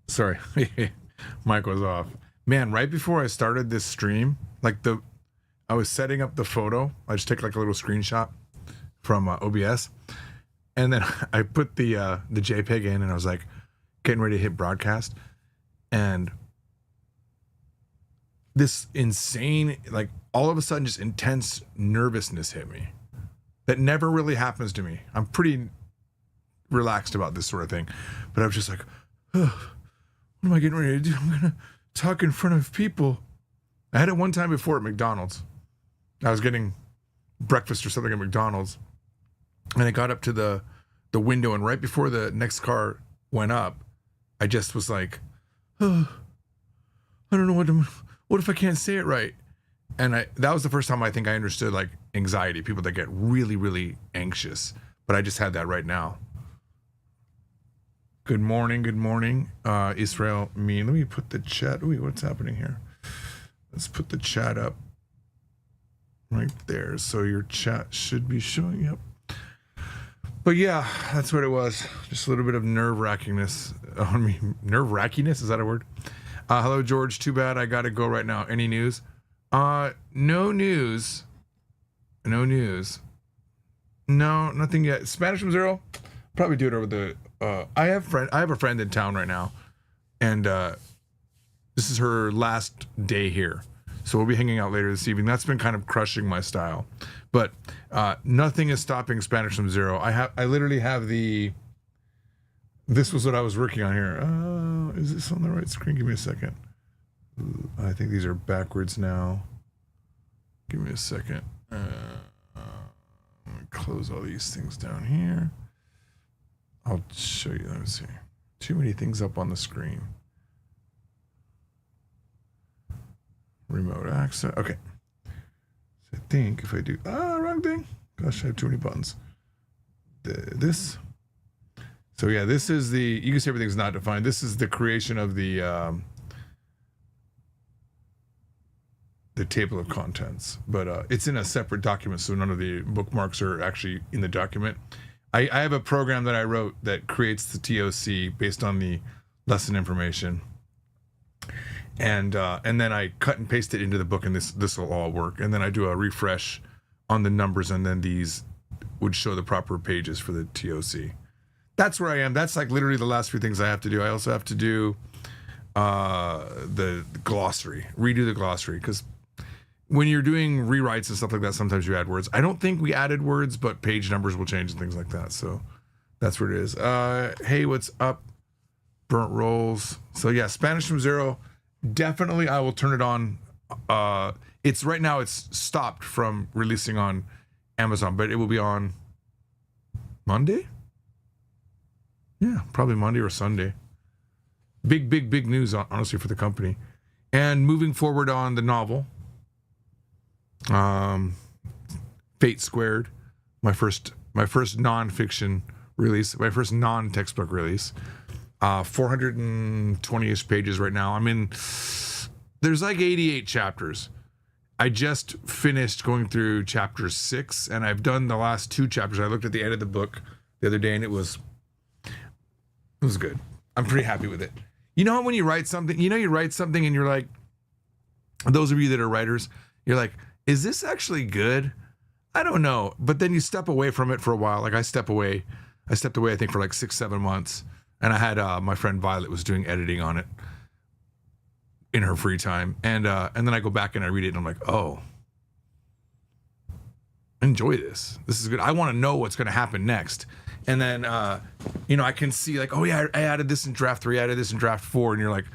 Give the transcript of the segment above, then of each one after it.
Sorry, mic was off. Man, right before I started this stream, I was setting up the photo. I just take like a little screenshot from OBS, and then I put the JPEG in, and I was like getting ready to hit broadcast, and this insane, like all of a sudden, just intense nervousness hit me. That never really happens to me. I'm pretty relaxed about this sort of thing, but I was just like, what am I getting ready to do? I'm gonna talk in front of people. I had it one time before at McDonald's. I was getting breakfast or something at McDonald's, and I got up to the window, and right before the next car went up, I just was like, I don't know what if I can't say it right? And that was the first time I think I understood like anxiety, people that get really, really anxious. But I just had that right now. Good morning, Israel, me. Let me put the chat. Wait, what's happening here? Let's put the chat up right there. So your chat should be showing up. But yeah, that's what it was. Just a little bit of nerve-wrackingness on me. Nerve-wrackiness? Is that a word? Hello, George. Too bad I got to go right now. Any news? No news. No news. No, nothing yet. Spanish from Zero? Probably do it over the... I have a friend in town right now, and this is her last day here. So we'll be hanging out later this evening. That's been kind of crushing my style. But nothing is stopping Spanish from Zero. I literally have the... This was what I was working on here. Is this on the right screen? Give me a second. I think these are backwards now. Give me a second. I'm gonna close all these things down here. I'll show you. Let me see. Too many things up on the screen. Remote access. Okay. So I think if I do... wrong thing. Gosh, I have too many buttons. This. So yeah, this is the... You can see everything's not defined. This is the creation of the table of contents. But it's in a separate document, so none of the bookmarks are actually in the document. I have a program that I wrote that creates the TOC based on the lesson information, and then I cut and paste it into the book, and this will all work. And then I do a refresh on the numbers, and then these would show the proper pages for the TOC. That's where I am. That's like literally the last few things I have to do. I also have to do the glossary, redo the glossary, because when you're doing rewrites and stuff like that, sometimes you add words. I don't think we added words, but page numbers will change and things like that. So that's what it is. Hey, what's up? Burnt rolls. So yeah, Spanish from Zero. Definitely, I will turn it on. It's right now. It's stopped from releasing on Amazon, but it will be on Monday. Yeah, probably Monday or Sunday. Big news, honestly, for the company. And moving forward on the novel. Fate Squared, my first non-fiction release, my first non-textbook release. 420-ish pages right now. There's like 88 chapters. I just finished going through chapter 6, and I've done the last 2 chapters. I looked at the end of the book the other day, and it was good. I'm pretty happy with it. You know how when you write something, and you're like, those of you that are writers, you're like, is this actually good? I don't know. But then you step away from it for a while. Like I stepped away, I think for like 6-7 months. And I had my friend Violet was doing editing on it in her free time. And then I go back and I read it and I'm like, oh, enjoy this. This is good. I want to know what's going to happen next. And then, I can see like, oh yeah, I added this in draft 3, I added this in draft 4. And you're like,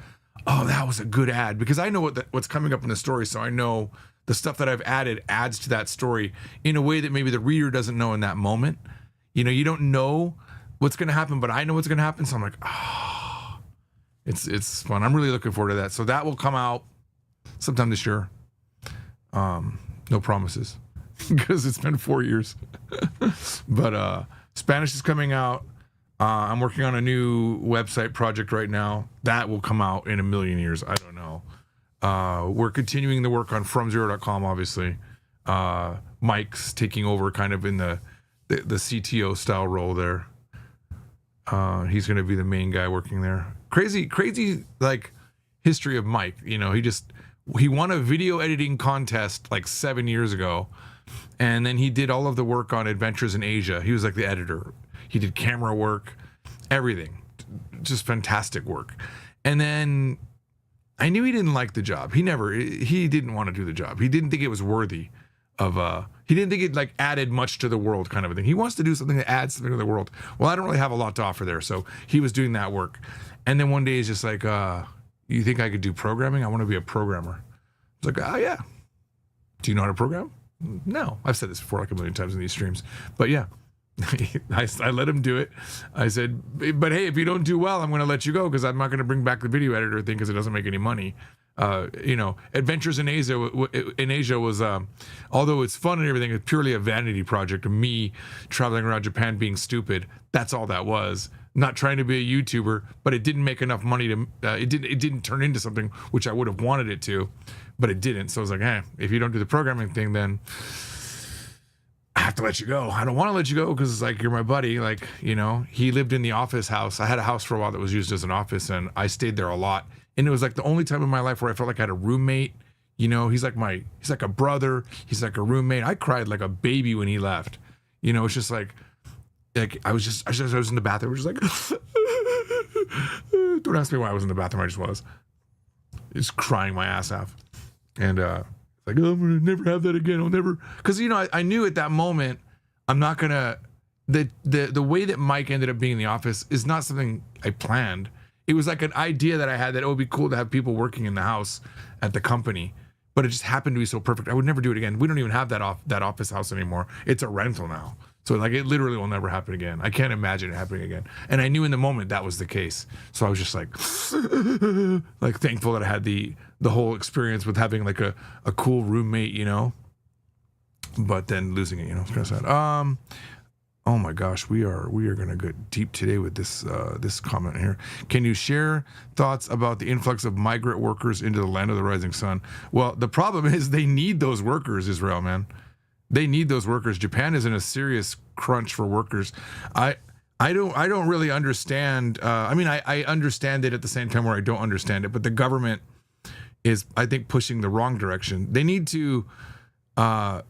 oh, that was a good ad. Because I know what's coming up in the story. So I know the stuff that I've added adds to that story in a way that maybe the reader doesn't know in that moment. You don't know what's going to happen, but I know what's going to happen. So I'm like, it's fun. I'm really looking forward to that. So that will come out sometime this year. No promises because it's been 4 years, but Spanish is coming out. I'm working on a new website project right now that will come out in a million years. I don't know. We're continuing the work on FromZero.com, obviously. Mike's taking over kind of in the CTO style role there. He's going to be the main guy working there. crazy like history of Mike. You know, he won a video editing contest like 7 years ago, and then he did all of the work on Adventures in Asia. He was like the editor. He did camera work, everything, just fantastic work. And then I knew he didn't like the job. He didn't want to do the job. He didn't think it was worthy of he didn't think it like added much to the world kind of a thing. He wants to do something that adds something to the world. Well, I don't really have a lot to offer there. So he was doing that work. And then one day he's just like, you think I could do programming? I want to be a programmer. It's like, oh yeah. Do you know how to program? No. I've said this before like a million times in these streams. But yeah. I let him do it. I said, but hey, if you don't do well, I'm going to let you go because I'm not going to bring back the video editor thing because it doesn't make any money. You know, Adventures in Asia was, although it's fun and everything, it's purely a vanity project of me traveling around Japan being stupid. That's all that was. Not trying to be a YouTuber, but it didn't make enough money to. It didn't turn into something which I would have wanted it to, but it didn't. So I was like, hey, if you don't do the programming thing, then I have to let you go. I don't want to let you go because it's like you're my buddy. Like, you know, he lived in the office house. I had a house for a while that was used as an office, and I stayed there a lot. And it was like the only time in my life where I felt like I had a roommate. You know, he's like a brother. He's like a roommate. I cried like a baby when he left. You know, it's just like I was in the bathroom, just like, don't ask me why I was in the bathroom. I just was crying my ass off. And, like, oh, I'm gonna never have that again. I'll never, because you know, I knew at that moment I'm not gonna. The way that Mike ended up being in the office is not something I planned. It was like an idea that I had that it would be cool to have people working in the house at the company, but it just happened to be so perfect. I would never do it again. We don't even have that office house anymore. It's a rental now, so like it literally will never happen again. I can't imagine it happening again. And I knew in the moment that was the case, so I was just like thankful that I had the whole experience with having like a cool roommate, you know, but then losing it, you know, it's kind of sad. Oh my gosh, we are gonna get deep today with this comment here. Can you share thoughts about the influx of migrant workers into the land of the rising sun? Well, the problem is they need those workers, Israel, man. They need those workers. Japan is in a serious crunch for workers. I don't really understand. I mean, I understand it at the same time where I don't understand it, but the government is, I think, pushing the wrong direction. They need to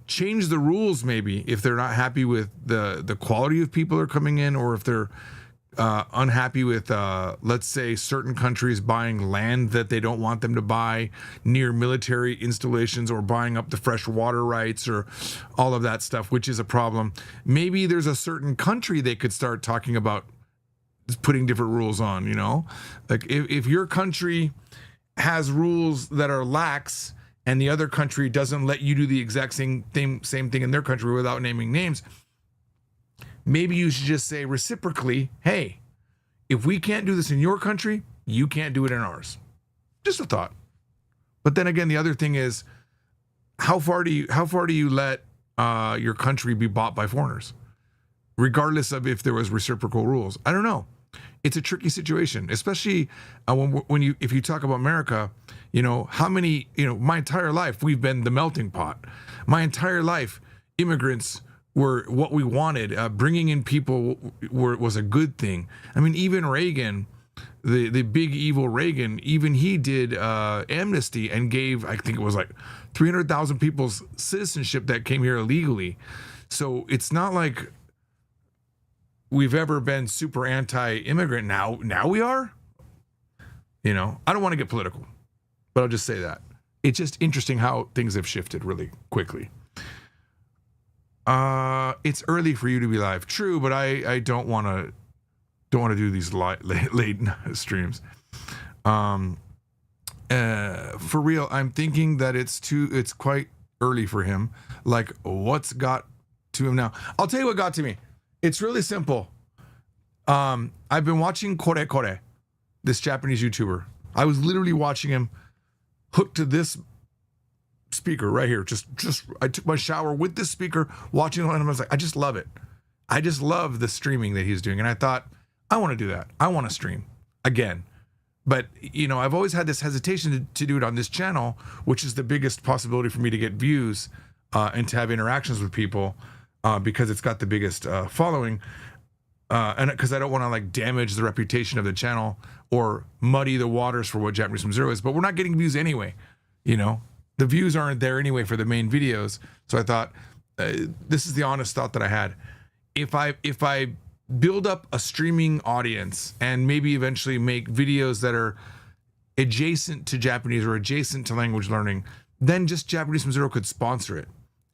change the rules maybe if they're not happy with the quality of people that are coming in, or if they're unhappy with, let's say, certain countries buying land that they don't want them to buy near military installations, or buying up the fresh water rights, or all of that stuff, which is a problem. Maybe there's a certain country they could start talking about putting different rules on, you know? Like if your country has rules that are lax and the other country doesn't let you do the exact same thing in their country without naming names, maybe you should just say reciprocally, hey, if we can't do this in your country, you can't do it in ours. Just a thought. But then again, the other thing is, how far do you let your country be bought by foreigners, regardless of if there was reciprocal rules? I don't know. It's a tricky situation, especially if you talk about America. You know, how many, you know, my entire life we've been the melting pot. My entire life, immigrants were what we wanted. Bringing in people was a good thing. I mean, even Reagan, the big evil Reagan, even he did amnesty and gave, I think it was like 300,000 people's citizenship that came here illegally. So it's not like we've ever been super anti-immigrant. Now we are. You know, I don't want to get political, but I'll just say that it's just interesting how things have shifted really quickly. It's early for you to be live. True, but I don't want to do these late streams. For real, I'm thinking that it's quite early for him. Like, what's got to him now? I'll tell you what got to me. It's really simple. I've been watching Kore, this Japanese YouTuber. I was literally watching him hooked to this speaker right here. Just I took my shower with this speaker, watching it, and I was like, I just love it. I just love the streaming that he's doing. And I thought, I want to do that. I want to stream again. But, you know, I've always had this hesitation to do it on this channel, which is the biggest possibility for me to get views and to have interactions with people because it's got the biggest following. and because I don't want to like damage the reputation of the channel or muddy the waters for what Japanese from Zero is, but we're not getting views anyway. You know, the views aren't there anyway for the main videos. So I thought, this is the honest thought that I had. If I build up a streaming audience and maybe eventually make videos that are adjacent to Japanese or adjacent to language learning, then just Japanese from Zero could sponsor it,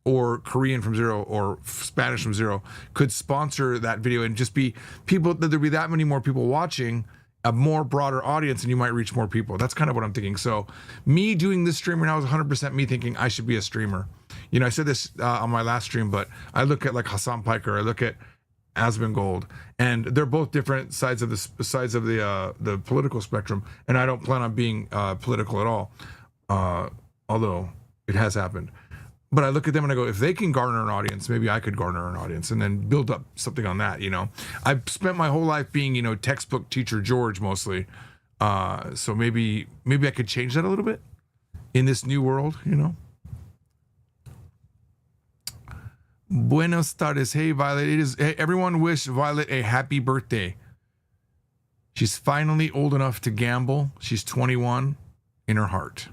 or Korean from Zero or Spanish from Zero could sponsor that video, and just be people, that there'd be that many more people watching, a more broader audience, and you might reach more people. That's kind of what I'm thinking. So me doing this stream right now is 100% me thinking I should be a streamer. You know, I said this on my last stream, but I look at like Hassan Piker, I look at Asmongold, and they're both different sides of the political spectrum, and I don't plan on being political at all, although it has happened. But I look at them and I go, if they can garner an audience, maybe I could garner an audience and then build up something on that, you know. I've spent my whole life being, you know, textbook teacher George mostly. So maybe I could change that a little bit in this new world, you know. Buenos tardes. Hey, Violet. Hey, everyone wish Violet a happy birthday. She's finally old enough to gamble. She's 21 in her heart.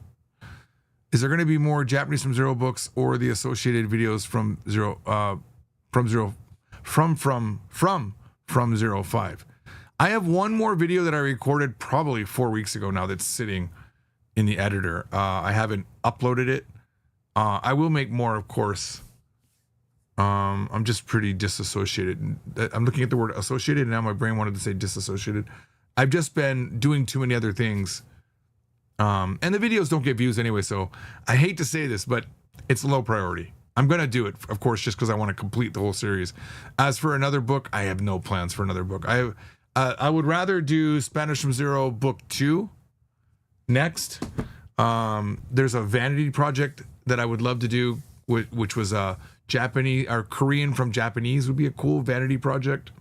Is there going to be more Japanese from Zero books or the associated videos from Zero 5? I have one more video that I recorded probably 4 weeks ago now that's sitting in the editor. I haven't uploaded it. I will make more, of course. I'm just pretty disassociated. I'm looking at the word associated, and now my brain wanted to say disassociated. I've just been doing too many other things. And the videos don't get views anyway, so I hate to say this, but it's low priority. I'm going to do it, of course, just because I want to complete the whole series. As for another book, I have no plans for another book. I would rather do Spanish from Zero book 2 next. There's a vanity project that I would love to do, which was Japanese or Korean from Japanese would be a cool vanity project.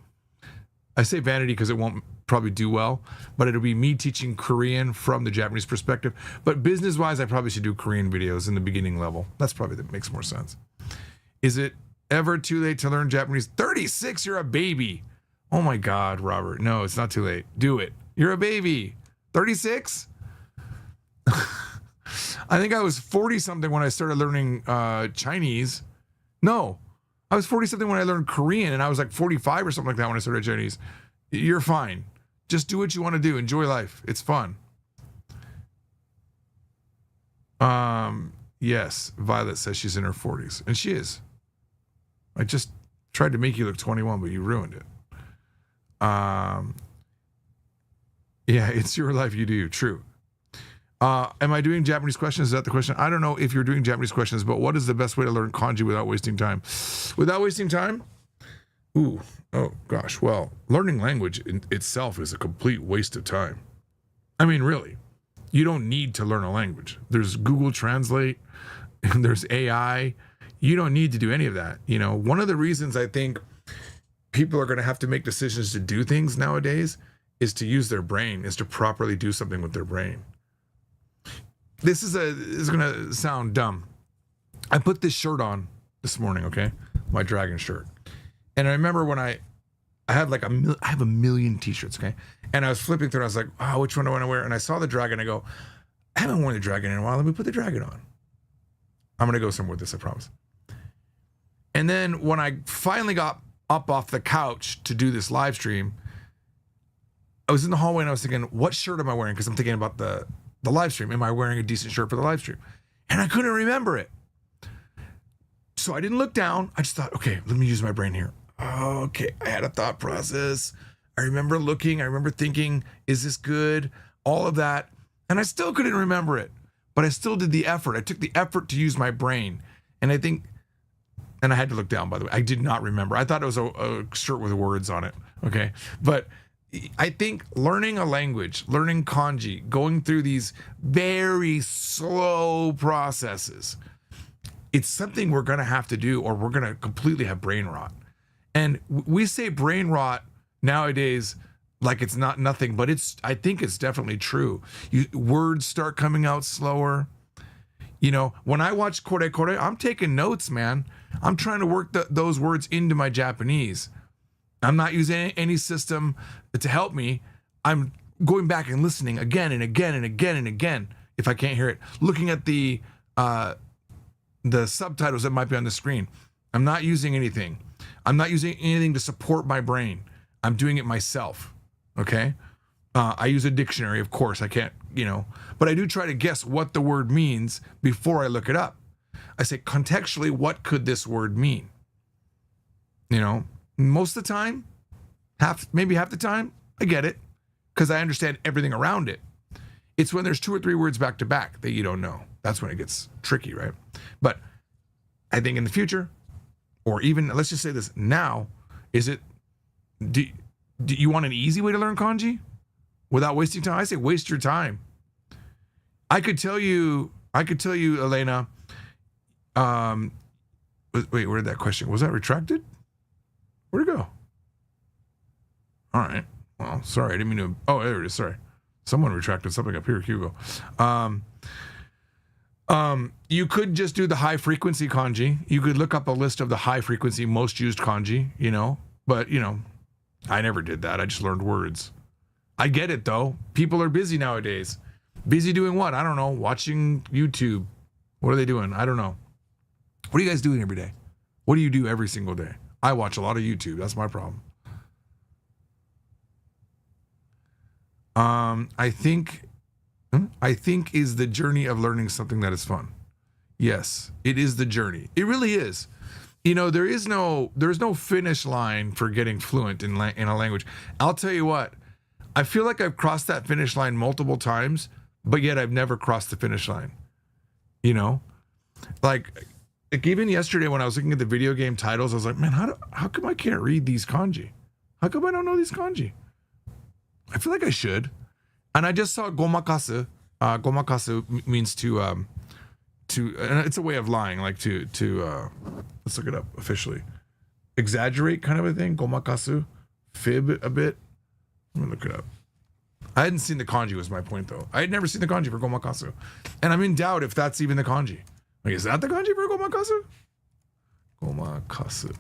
I say vanity because it won't probably do well, but it'll be me teaching Korean from the Japanese perspective. But business-wise, I probably should do Korean videos in the beginning level. That's probably that makes more sense. Is it ever too late to learn Japanese? 36, you're a baby. Oh my God, Robert. No, it's not too late. Do it. You're a baby. 36? I think I was 40-something when I started learning Chinese. No, I was 40-something when I learned Korean, and I was like 45 or something like that when I started Chinese. You're fine. Just do what you want to do. Enjoy life. It's fun. Yes, Violet says she's in her 40s, and she is. I just tried to make you look 21, but you ruined it. Yeah, it's your life. You do. True. Am I doing Japanese questions? Is that the question? I don't know if you're doing Japanese questions, but what is the best way to learn kanji without wasting time? Without wasting time? Ooh, oh gosh. Well, learning language in itself is a complete waste of time. I mean, really, you don't need to learn a language. There's Google Translate, and there's AI. You don't need to do any of that. You know, one of the reasons I think people are going to have to make decisions to do things nowadays is to use their brain, is to properly do something with their brain. This is going to sound dumb. I put this shirt on this morning, okay? My dragon shirt. And I remember when I had like I have a million t-shirts, okay? And I was flipping through and I was like, oh, which one do I want to wear? And I saw the dragon. I go, I haven't worn the dragon in a while. Let me put the dragon on. I'm going to go somewhere with this, I promise. And then when I finally got up off the couch to do this live stream, I was in the hallway and I was thinking, what shirt am I wearing? Because I'm thinking about the live stream. Am I wearing a decent shirt for the live stream? And I couldn't remember it. So I didn't look down. I just thought, okay, let me use my brain here. Okay, I had a thought process. I remember looking, I remember thinking, is this good? All of that. And I still couldn't remember it, but I still did the effort. I took the effort to use my brain. And I think, and I had to look down, by the way. I did not remember. I thought it was a shirt with words on it. Okay. But I think learning a language, learning kanji, going through these very slow processes, it's something we're going to have to do, or we're going to completely have brain rot. And we say brain rot nowadays like it's not nothing, but I think it's definitely true. Words start coming out slower. You know, when I watch Kore Kore, I'm taking notes, man. I'm trying to work those words into my Japanese. I'm not using any system to help me. I'm going back and listening again and again and again and again if I can't hear it. Looking at the subtitles that might be on the screen. I'm not using anything. I'm not using anything to support my brain. I'm doing it myself. Okay? I use a dictionary, of course. I can't, but I do try to guess what the word means before I look it up. I say, contextually, what could this word mean? Most of the time, maybe half the time, I get it because I understand everything around it. It's when there's 2 or 3 words back to back that you don't know. That's when it gets tricky, right? But I think in the future, or even, let's just say this now, do you want an easy way to learn kanji without wasting time? I say waste your time. I could tell you, Elena, wait, where did that question, was that retracted? Where'd it go? All right. Well, sorry, I didn't mean to. Oh, there it is. Sorry. Someone retracted something up here, Hugo. You could just do the high frequency kanji. You could look up a list of the high frequency most used kanji, but I never did that. I just learned words. I get it though. People are busy nowadays. Busy doing what? I don't know. Watching YouTube. What are they doing? I don't know. What are you guys doing every day? What do you do every single day? I watch a lot of YouTube. That's my problem. I think is the journey of learning something that is fun. Yes, it is the journey. It really is. There's no finish line for getting fluent in a language. I'll tell you what, I feel like I've crossed that finish line multiple times, but yet I've never crossed the finish line. Like even yesterday when I was looking at the video game titles, I was like, man, how come I can't read these kanji? How come I don't know these kanji? I feel like I should. And I just saw gomakasu. Gomakasu means to and it's a way of lying, like to let's look it up officially. Exaggerate kind of a thing. Gomakasu. Fib a bit. Let me look it up. I hadn't seen the kanji was my point though. I had never seen the kanji for gomakasu. And I'm in doubt if that's even the kanji. Like, is that the kanji for gomakasu? Gomakasu.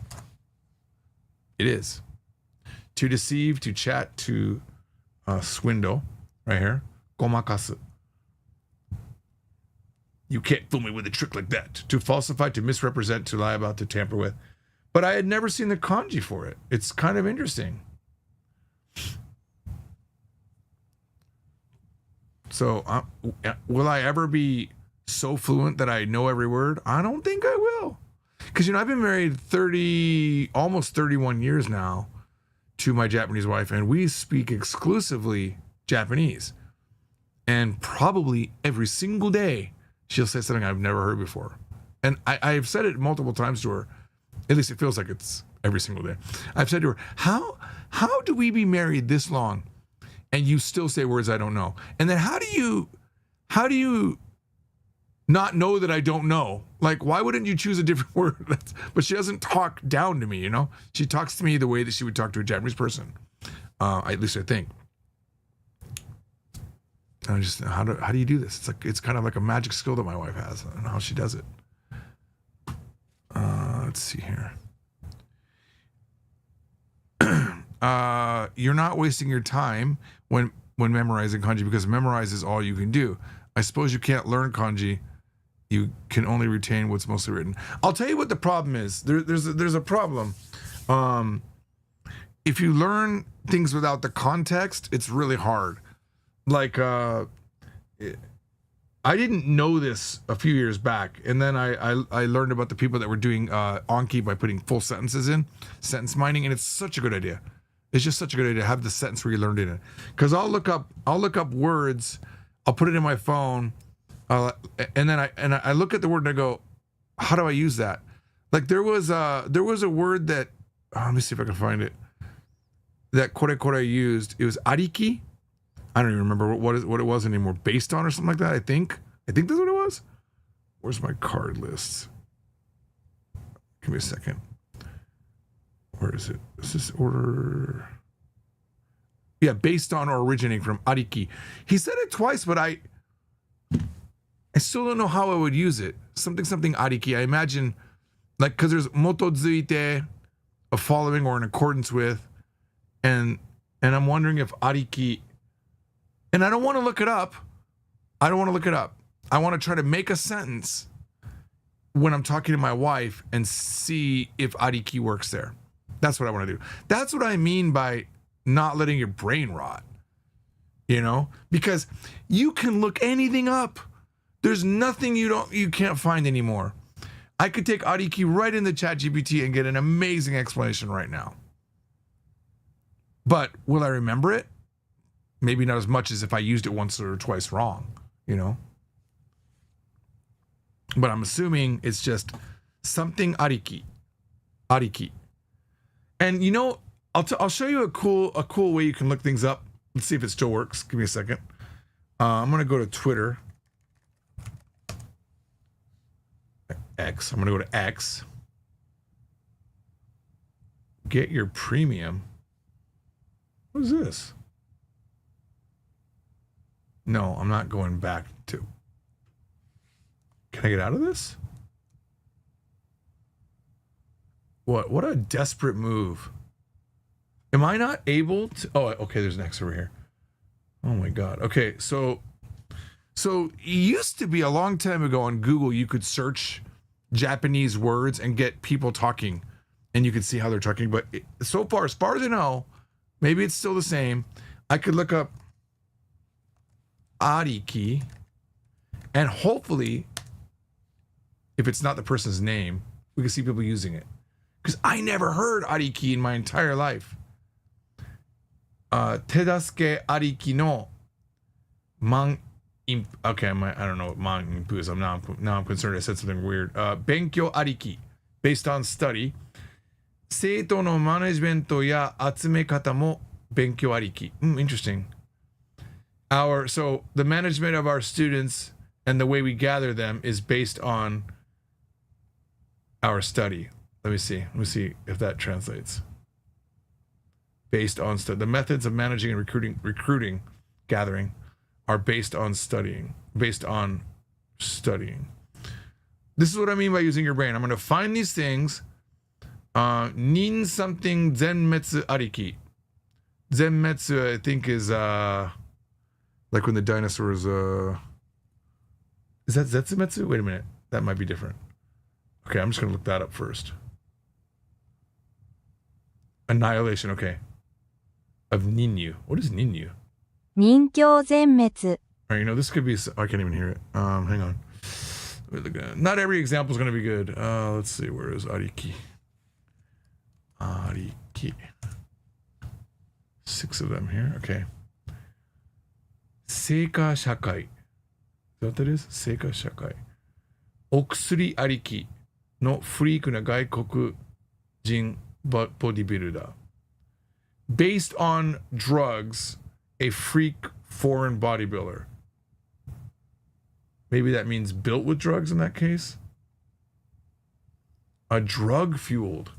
It is. To deceive, to chat, to swindle. Right here. Gomakasu. You can't fool me with a trick like that. To falsify, to misrepresent, to lie about, to tamper with. But I had never seen the kanji for it. It's kind of interesting. So, will I ever be so fluent that I know every word? I don't think I will. Because, I've been married almost 31 years now to my Japanese wife, and we speak exclusively Japanese. And probably every single day, she'll say something I've never heard before. And I've said it multiple times to her. At least it feels like it's every single day. I've said to her, how do we be married this long and you still say words I don't know? And then how do you not know that I don't know? Like, why wouldn't you choose a different word? But she doesn't talk down to me, She talks to me the way that she would talk to a Japanese person. At least I think. And how do you do this? It's kind of like a magic skill that my wife has. I don't know how she does it. Let's see here. You're not wasting your time when memorizing kanji because memorize is all you can do. I suppose you can't learn kanji. You can only retain what's mostly written. I'll tell you what the problem is. There's a problem. If you learn things without the context, it's really hard. Like, I didn't know this a few years back, and then I learned about the people that were doing Anki by putting full sentences in, sentence mining, and it's such a good idea. It's just such a good idea to have the sentence where you learned it in. Because I'll look up words, I'll put it in my phone, and then I look at the word and I go, how do I use that? Like there was a word that let me see if I can find it. That kore used. It was ariki. I don't even remember what it was anymore. Based on or something like that. I think that's what it was. Where's my card list? Give me a second. Where is it? Is this order? Yeah, based on or originating from ariki. He said it twice, but I still don't know how I would use it. Something ariki. I imagine, like, because there's motozuite, a following or in accordance with, And I'm wondering if ariki, and I don't want to look it up. I want to try to make a sentence when I'm talking to my wife and see if ariki works there. That's what I want to do. That's what I mean by not letting your brain rot, because you can look anything up. There's nothing you can't find anymore. I could take ariki right into ChatGPT and get an amazing explanation right now. But will I remember it? Maybe not as much as if I used it once or twice wrong, But I'm assuming it's just something ariki. And I'll show you a cool way you can look things up. Let's see if it still works. Give me a second. I'm gonna go to Twitter. X. I'm gonna go to X. Get your premium. What is this? No, I'm not going back to. Can I get out of this? What a desperate move. Am I not able to? Oh, okay, there's an X over here. Oh my God. Okay, so it used to be a long time ago on Google, you could search Japanese words and get people talking and you could see how they're talking. But so far, as far as I know, maybe it's still the same. I could look up ariki and hopefully, if it's not the person's name, we can see people using it. Because I never heard ariki in my entire life. Tedasuke ariki no man imp. Okay, I don't know what man impu is. Now I'm concerned I said something weird. Benkyou ariki, based on study. Seito no managementu ya atsumekata mo benkyou ariki. Interesting. So the management of our students and the way we gather them is based on our study. Let me see if that translates. Based on the methods of managing and recruiting, gathering, are based on studying. This is what I mean by using your brain. I'm going to find these things. Nin something zenmetsu ariki. Zenmetsu, I think, is like when the dinosaurs. Is that zetsumetsu? Wait a minute, that might be different. Okay, I'm just going to look that up first. Annihilation, okay. Of Ninyu. What is Ninyu? 人境全滅. All right, this could be. I can't even hear it. Hang on. Not every example is going to be good. Let's see. Where is ariki? Ariki. 6 of them here. Okay. Seika shakai. Is that what that is? Seika shakai. Okusuri ariki no freak na gaikoku jin bodybuilder. Based on drugs, a freak foreign bodybuilder. Maybe that means built with drugs in that case. A drug fueled.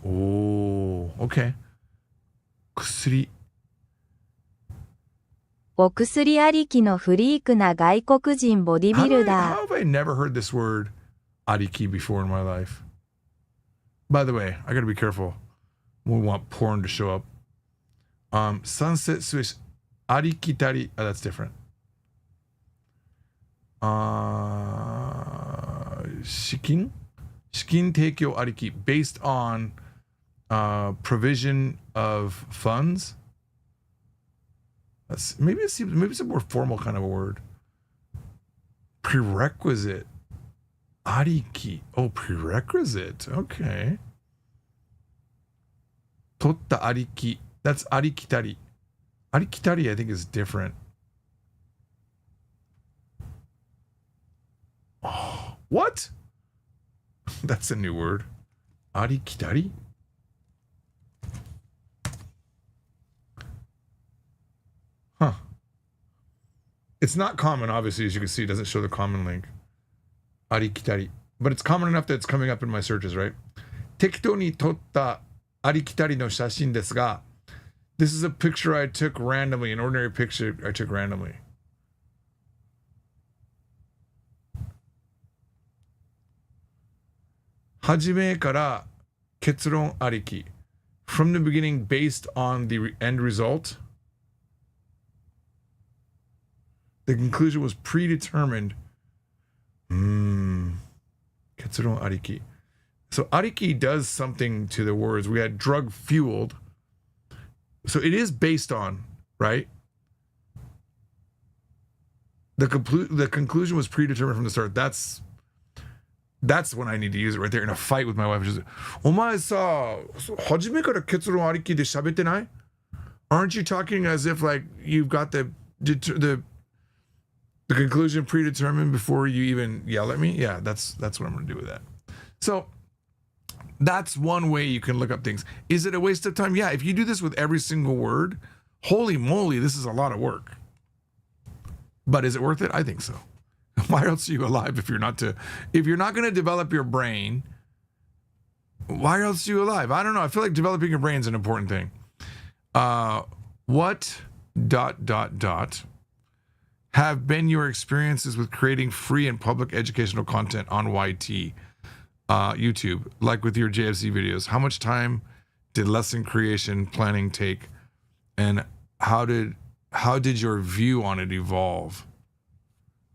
Oh, okay. Kusuri. お薬ありきのフリークな外国人ボディビルダー。How have I never heard this word ariki before in my life? By the way, I gotta be careful. We want porn to show up. Sunset Swiss arikitari. Oh, that's different. Shikin teikyo ariki, based on provision of funds. Maybe it's a more formal kind of a word. Prerequisite. Ariki. Oh, prerequisite. Okay. Totta ariki. That's arikitari. Arikitari, I think, is different. Oh, what? That's a new word. Arikitari? Huh. It's not common, obviously, as you can see. It doesn't show the common link. Arikitari. But it's common enough that it's coming up in my searches, right? Tekito ni totta arikitari no shashin desu ga. This is a picture I took randomly, an ordinary picture I took randomly. Hajime kara ketsuron ariki. from the beginning based on the end result. The conclusion was predetermined. Ketsuron ariki. So ariki does something to the words. We had drug fueled. So it is based on, right? The conclusion was predetermined from the start. That's when I need to use it right there in a fight with my wife. She's like, お前さ、初めから結論ありきで喋ってない? Aren't you talking as if like you've got the conclusion predetermined before you even yell at me? Yeah, that's what I'm going to do with that. So that's one way you can look up things. Is it a waste of time? Yeah, if you do this with every single word, holy moly, this is a lot of work. But is it worth it? I think so. Why else are you alive if you're not going to develop your brain? Why else are you alive? I don't know. I feel like developing your brain is an important thing. What ... have been your experiences with creating free and public educational content on YT, YouTube, like with your JFC videos? How much time did lesson creation planning take, and how did your view on it evolve?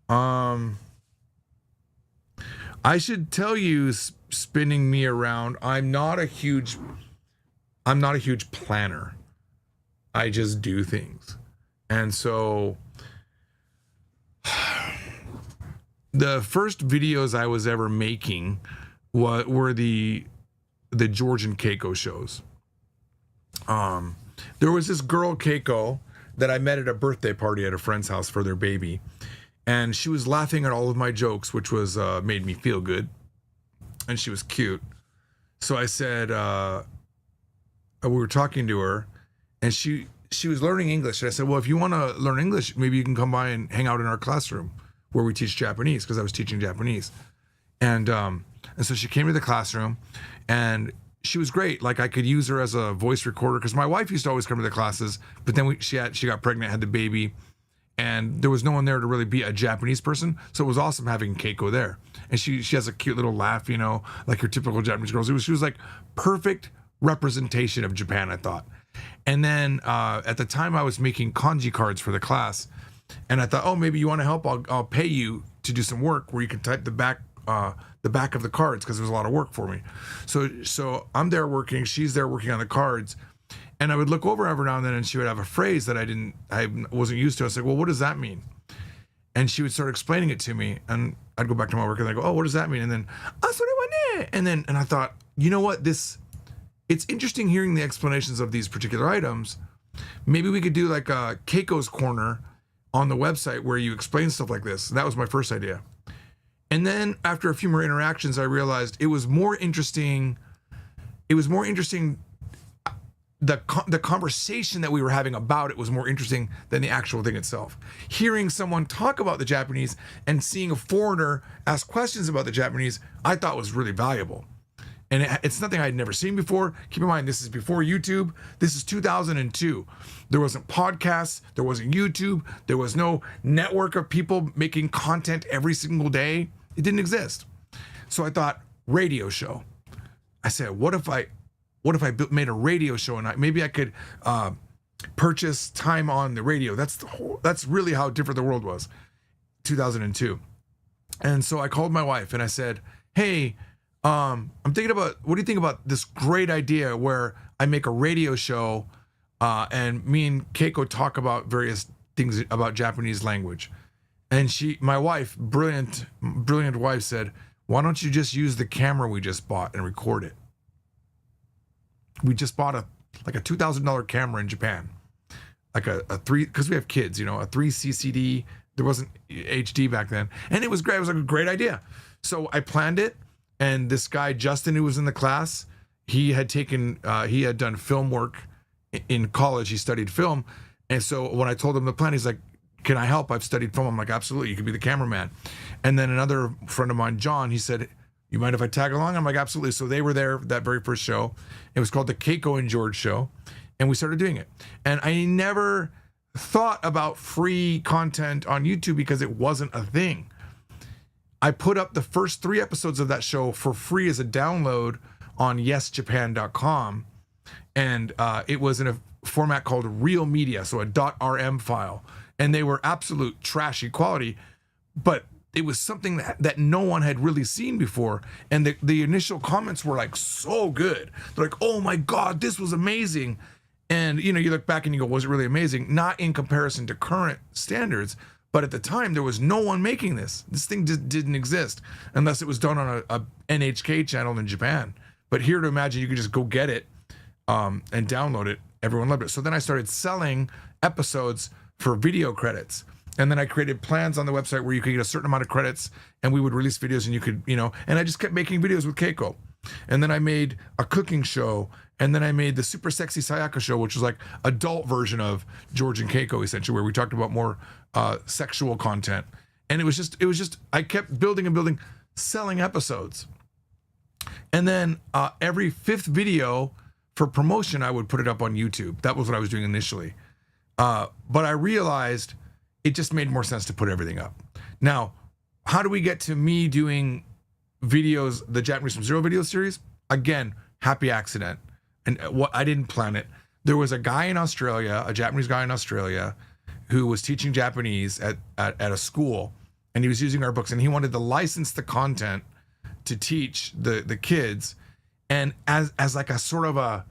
I should tell you, spinning me around, I'm not a huge planner. I just do things. And so the first videos I was ever making were the George and Keiko shows. There was this girl, Keiko, that I met at a birthday party at a friend's house for their baby. And she was laughing at all of my jokes, which was made me feel good. And she was cute. So I said, we were talking to her, and she was learning English. And I said, well, if you want to learn English, maybe you can come by and hang out in our classroom where we teach Japanese, because I was teaching Japanese. And so she came to the classroom, and she was great. Like, I could use her as a voice recorder, because my wife used to always come to the classes, but then she got pregnant, had the baby, and there was no one there to really be a Japanese person. So it was awesome having Keiko there. And she has a cute little laugh, you know, like your typical Japanese girls. She was like perfect representation of Japan, I thought. And then at the time I was making kanji cards for the class, and I thought, oh, maybe you want to help? I'll pay you to do some work where you can type the back of the cards, because there was a lot of work for me. So I'm there working, she's there working on the cards, and I would look over every now and then, and she would have a phrase that I wasn't used to. I was like, well, what does that mean? And she would start explaining it to me, and I'd go back to my work and I go, oh, what does that mean? And then, and I thought, you know what, it's interesting hearing the explanations of these particular items. Maybe we could do like a Keiko's Corner on the website where you explain stuff like this. That was my first idea. And then after a few more interactions, I realized it was more interesting. The conversation that we were having about it was more interesting than the actual thing itself. Hearing someone talk about the Japanese and seeing a foreigner ask questions about the Japanese, I thought was really valuable. And it's nothing I'd never seen before. Keep in mind, this is before YouTube. This is 2002. There wasn't podcasts. There wasn't YouTube. There was no network of people making content every single day. It didn't exist. So I thought, radio show. I said, what if I made a radio show, and maybe I could purchase time on the radio. That's really how different the world was, 2002. And so I called my wife and I said, hey, I'm thinking about, what do you think about this great idea where I make a radio show and me and Keiko talk about various things about Japanese language? And my wife, brilliant wife, said, why don't you just use the camera we just bought and record it? We just bought a $2,000 camera in Japan, like a 3, because we have kids, you know, a 3 CCD. There wasn't HD back then, and it was great. It was like a great idea. So I planned it, and this guy Justin, who was in the class, he had done film work in college. He studied film, and so when I told him the plan, he's like, "Can I help? I've studied film." I'm like, "Absolutely, you can be the cameraman." And then another friend of mine, John, he said, you mind if I tag along? I'm like, absolutely. So they were there that very first show. It was called the Keiko and George Show, and we started doing it. And I never thought about free content on YouTube because it wasn't a thing. I put up the first 3 episodes of that show for free as a download on yesjapan.com, and it was in a format called Real Media, so a .rm file, and they were absolute trashy quality, but it was something that no one had really seen before, and the initial comments were like so good. They're like, oh my god, this was amazing. And you look back and you go, was it really amazing? Not in comparison to current standards, but at the time there was no one making this thing just didn't exist unless it was done on a NHK channel in Japan. But here, to imagine you could just go get it and download it, everyone loved it. So then I started selling episodes for video credits. And then I created plans on the website where you could get a certain amount of credits and we would release videos, and you could, and I just kept making videos with Keiko. And then I made a cooking show, and then I made the Super Sexy Sayaka show, which was like adult version of George and Keiko, essentially, where we talked about more sexual content. And it was just I kept building and building, selling episodes. And then every fifth video for promotion, I would put it up on YouTube. That was what I was doing initially. But I realized it just made more sense to put everything up. Now, how do we get to me doing videos, the Japanese from Zero video series? Again, happy accident. And what I didn't plan it. There was a guy in Australia, a Japanese guy in Australia, who was teaching Japanese at a school, and he was using our books, and he wanted to license the content to teach the kids. And as like a sort of a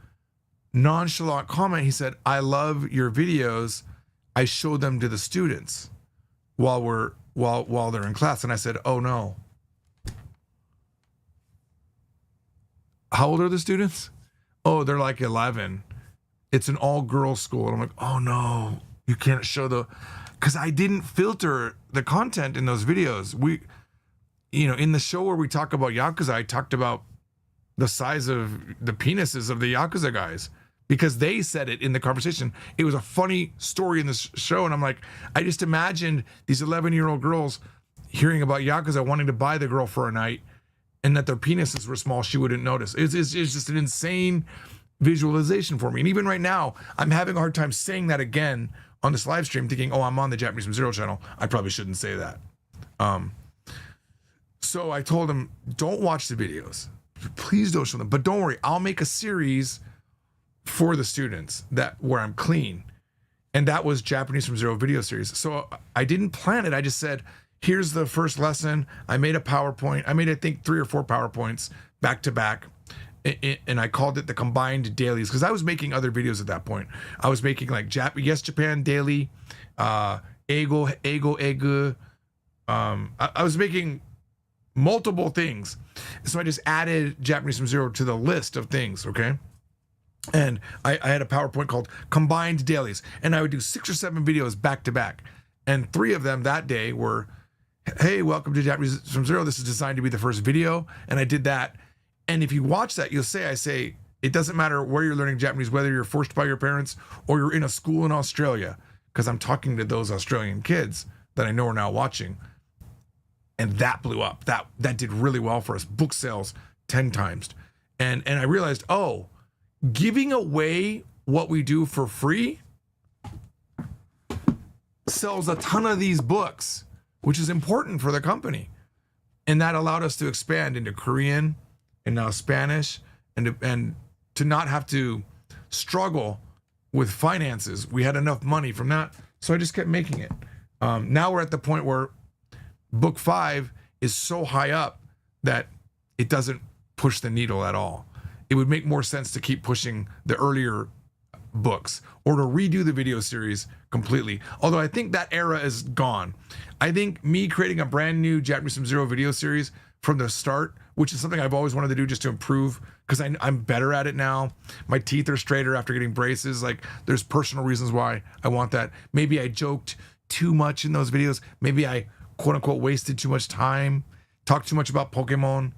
nonchalant comment, he said, I love your videos. I show them to the students while they're in class. And I said, oh no. How old are the students? Oh, they're like 11. It's an all-girls school. And I'm like, oh no, you can't show because I didn't filter the content in those videos. We, in the show where we talk about Yakuza, I talked about the size of the penises of the Yakuza guys, because they said it in the conversation. It was a funny story in this show. And I'm like, I just imagined these 11-year-old girls hearing about Yakuza, wanting to buy the girl for a night, and that their penises were small, she wouldn't notice. It's just an insane visualization for me. And even right now, I'm having a hard time saying that again on this live stream, thinking, oh, I'm on the Japanese from Zero channel. I probably shouldn't say that. So I told him, don't watch the videos. Please don't show them. But don't worry, I'll make a series for the students where I'm clean. And that was Japanese from Zero video series. So I didn't plan it. I just said, here's the first lesson. I made a PowerPoint. I made, I think, 3 or 4 PowerPoints back to back. And I called it the combined dailies, because I was making other videos at that point. I was making like Yes Japan Daily, Egu. I was making multiple things. So I just added Japanese from Zero to the list of things, okay? And I had a PowerPoint called Combined Dailies, and I would do 6 or 7 videos back to back. And 3 of them that day were, hey, welcome to Japanese from Zero. This is designed to be the first video. And I did that. And if you watch that, you'll say, I say, it doesn't matter where you're learning Japanese, whether you're forced by your parents or you're in a school in Australia, because I'm talking to those Australian kids that I know are now watching. And that blew up. That did really well for us. Book sales 10 times. And I realized, oh, giving away what we do for free sells a ton of these books, which is important for the company. And that allowed us to expand into Korean and now Spanish, and to not have to struggle with finances. We had enough money from that. So I just kept making it. Now we're at the point where book 5 is so high up that it doesn't push the needle at all. It would make more sense to keep pushing the earlier books or to redo the video series completely. Although I think that era is gone. I think me creating a brand new Japanese from Zero video series from the start, which is something I've always wanted to do just to improve, because I'm better at it now. My teeth are straighter after getting braces. Like, there's personal reasons why I want that. Maybe I joked too much in those videos. Maybe I, quote unquote, wasted too much time, talked too much about Pokemon,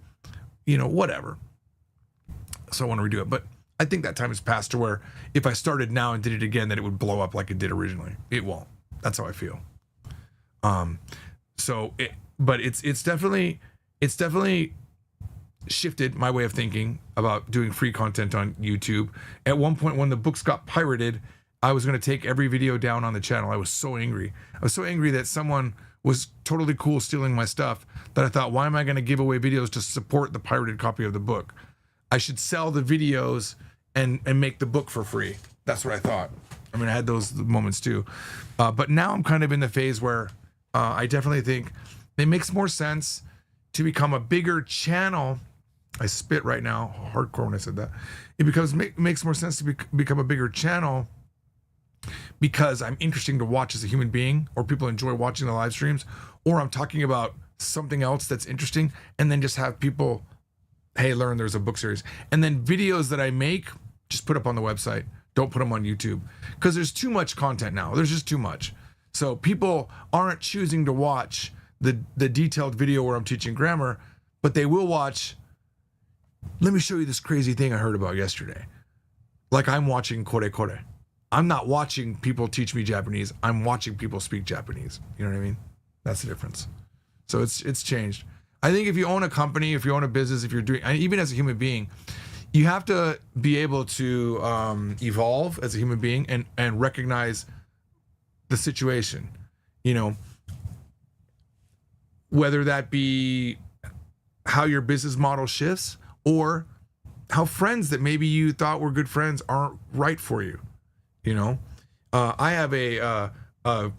whatever. So I want to redo it. But I think that time has passed to where if I started now and did it again, that it would blow up like it did originally. It won't. That's how I feel. But it's definitely shifted my way of thinking about doing free content on YouTube. At one point, when the books got pirated, I was going to take every video down on the channel. I was so angry. I was so angry that someone was totally cool stealing my stuff that I thought, why am I going to give away videos to support the pirated copy of the book? I should sell the videos and make the book for free. That's what I thought. I mean, I had those moments too. But now I'm kind of in the phase where I definitely think it makes more sense to become a bigger channel. I spit right now, hardcore when I said that. It makes more sense to become a bigger channel because I'm interesting to watch as a human being, or people enjoy watching the live streams, or I'm talking about something else that's interesting, and then just have people, hey, learn there's a book series. And then videos that I make, just put up on the website. Don't put them on YouTube, because there's too much content now. There's just too much. So people aren't choosing to watch the detailed video where I'm teaching grammar, but they will watch, let me show you this crazy thing I heard about yesterday. Like I'm watching Kore Kore. I'm not watching people teach me Japanese. I'm watching people speak Japanese. You know what I mean? That's the difference. So it's changed. I think if you own a company, if you own a business, if you're doing, even as a human being, you have to be able to evolve as a human being and recognize the situation, you know, whether that be how your business model shifts or how friends that maybe you thought were good friends aren't right for you. You know, I have a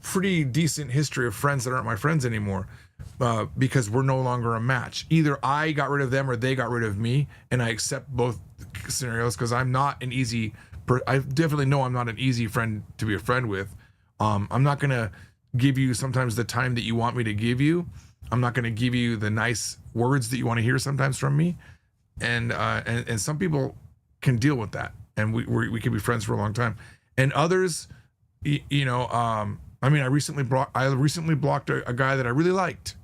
pretty decent history of friends that aren't my friends anymore because we're no longer a match. Either I got rid of them or they got rid of me, and I accept both scenarios because I'm not an easy. I definitely know I'm not an easy friend to be a friend with. I'm not gonna give you sometimes the time that you want me to give you. I'm not gonna give you the nice words that you want to hear sometimes from me, and some people can deal with that, and we can be friends for a long time. And others, you know, I mean, I recently blocked a guy that I really liked.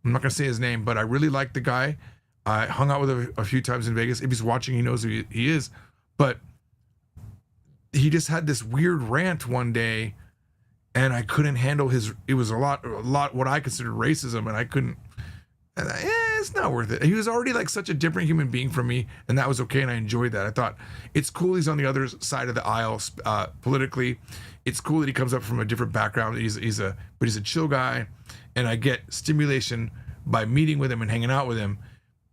I'm not gonna say his name, but I really liked the guy. I hung out with him a few times in Vegas. If he's watching, he knows who he is. But he just had this weird rant one day, and I couldn't handle it was a lot what I considered racism, and I couldn't. It's not worth it. He was already like such a different human being from me, and that was okay, and I enjoyed that. I thought it's cool he's on the other side of the aisle politically. It's cool that he comes up from a different background. He's a chill guy, and I get stimulation by meeting with him and hanging out with him.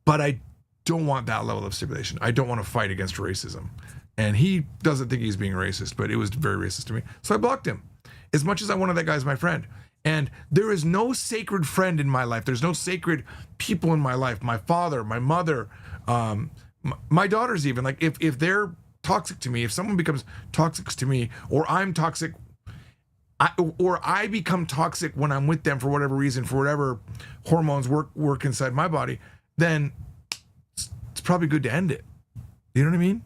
But I don't want that level of stimulation. I don't want to fight against racism, and he doesn't think he's being racist, but it was very racist to me. So I blocked him. As much as I wanted that guy as my friend. And there is no sacred friend in my life. There's no sacred people in my life. My father, my mother, my daughters even. Like if they're toxic to me, if someone becomes toxic to me, or I'm toxic, or I become toxic when I'm with them for whatever reason, for whatever hormones work inside my body, then it's probably good to end it. You know what I mean?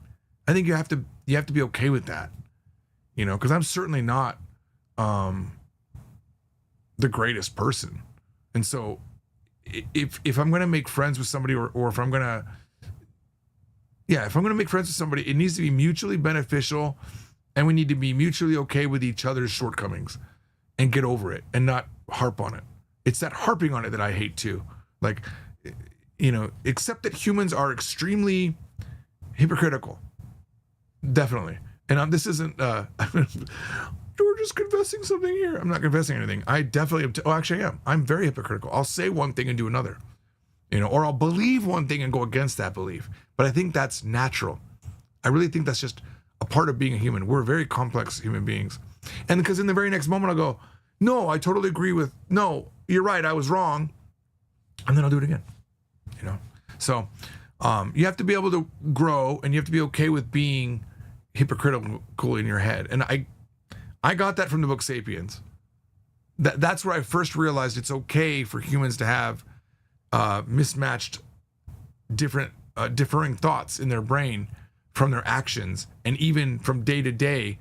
I think you have to be okay with that. You know, because I'm certainly not the greatest person. And so if I'm going to make friends with somebody, or if I'm going to, if I'm going to make friends with somebody, it needs to be mutually beneficial, and we need to be mutually okay with each other's shortcomings and get over it and not harp on it. It's that harping on it that I hate too. Like, you know, except that humans are extremely hypocritical. Definitely. And this isn't, we're just confessing something here. I'm not confessing anything. I definitely am. Actually I am. I'm very hypocritical. I'll say one thing and do another, you know, or I'll believe one thing and go against that belief. But I think that's natural. I really think that's just a part of being a human. We're very complex human beings. And because in the very next moment I'll go, no, I totally agree with, no, you're right, I was wrong. And then I'll do it again, you know? So you have to be able to grow, and you have to be okay with being hypocritical in your head. And I got that from the book Sapiens. That's where I first realized it's okay for humans to have mismatched, differing thoughts in their brain from their actions, and even from day to day.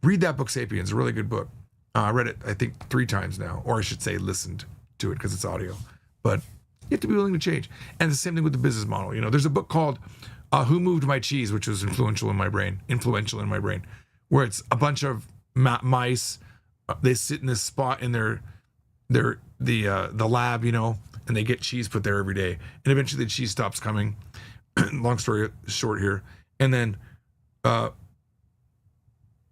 Read that book Sapiens, a really good book. I read it, I think, 3 times now, or I should say listened to it because it's audio. But you have to be willing to change. And the same thing with the business model. You know, there's a book called Who Moved My Cheese, which was influential in my brain, where it's a bunch of mice. They sit in this spot in the lab, you know, and they get cheese put there every day. And eventually the cheese stops coming. Long story short here. And then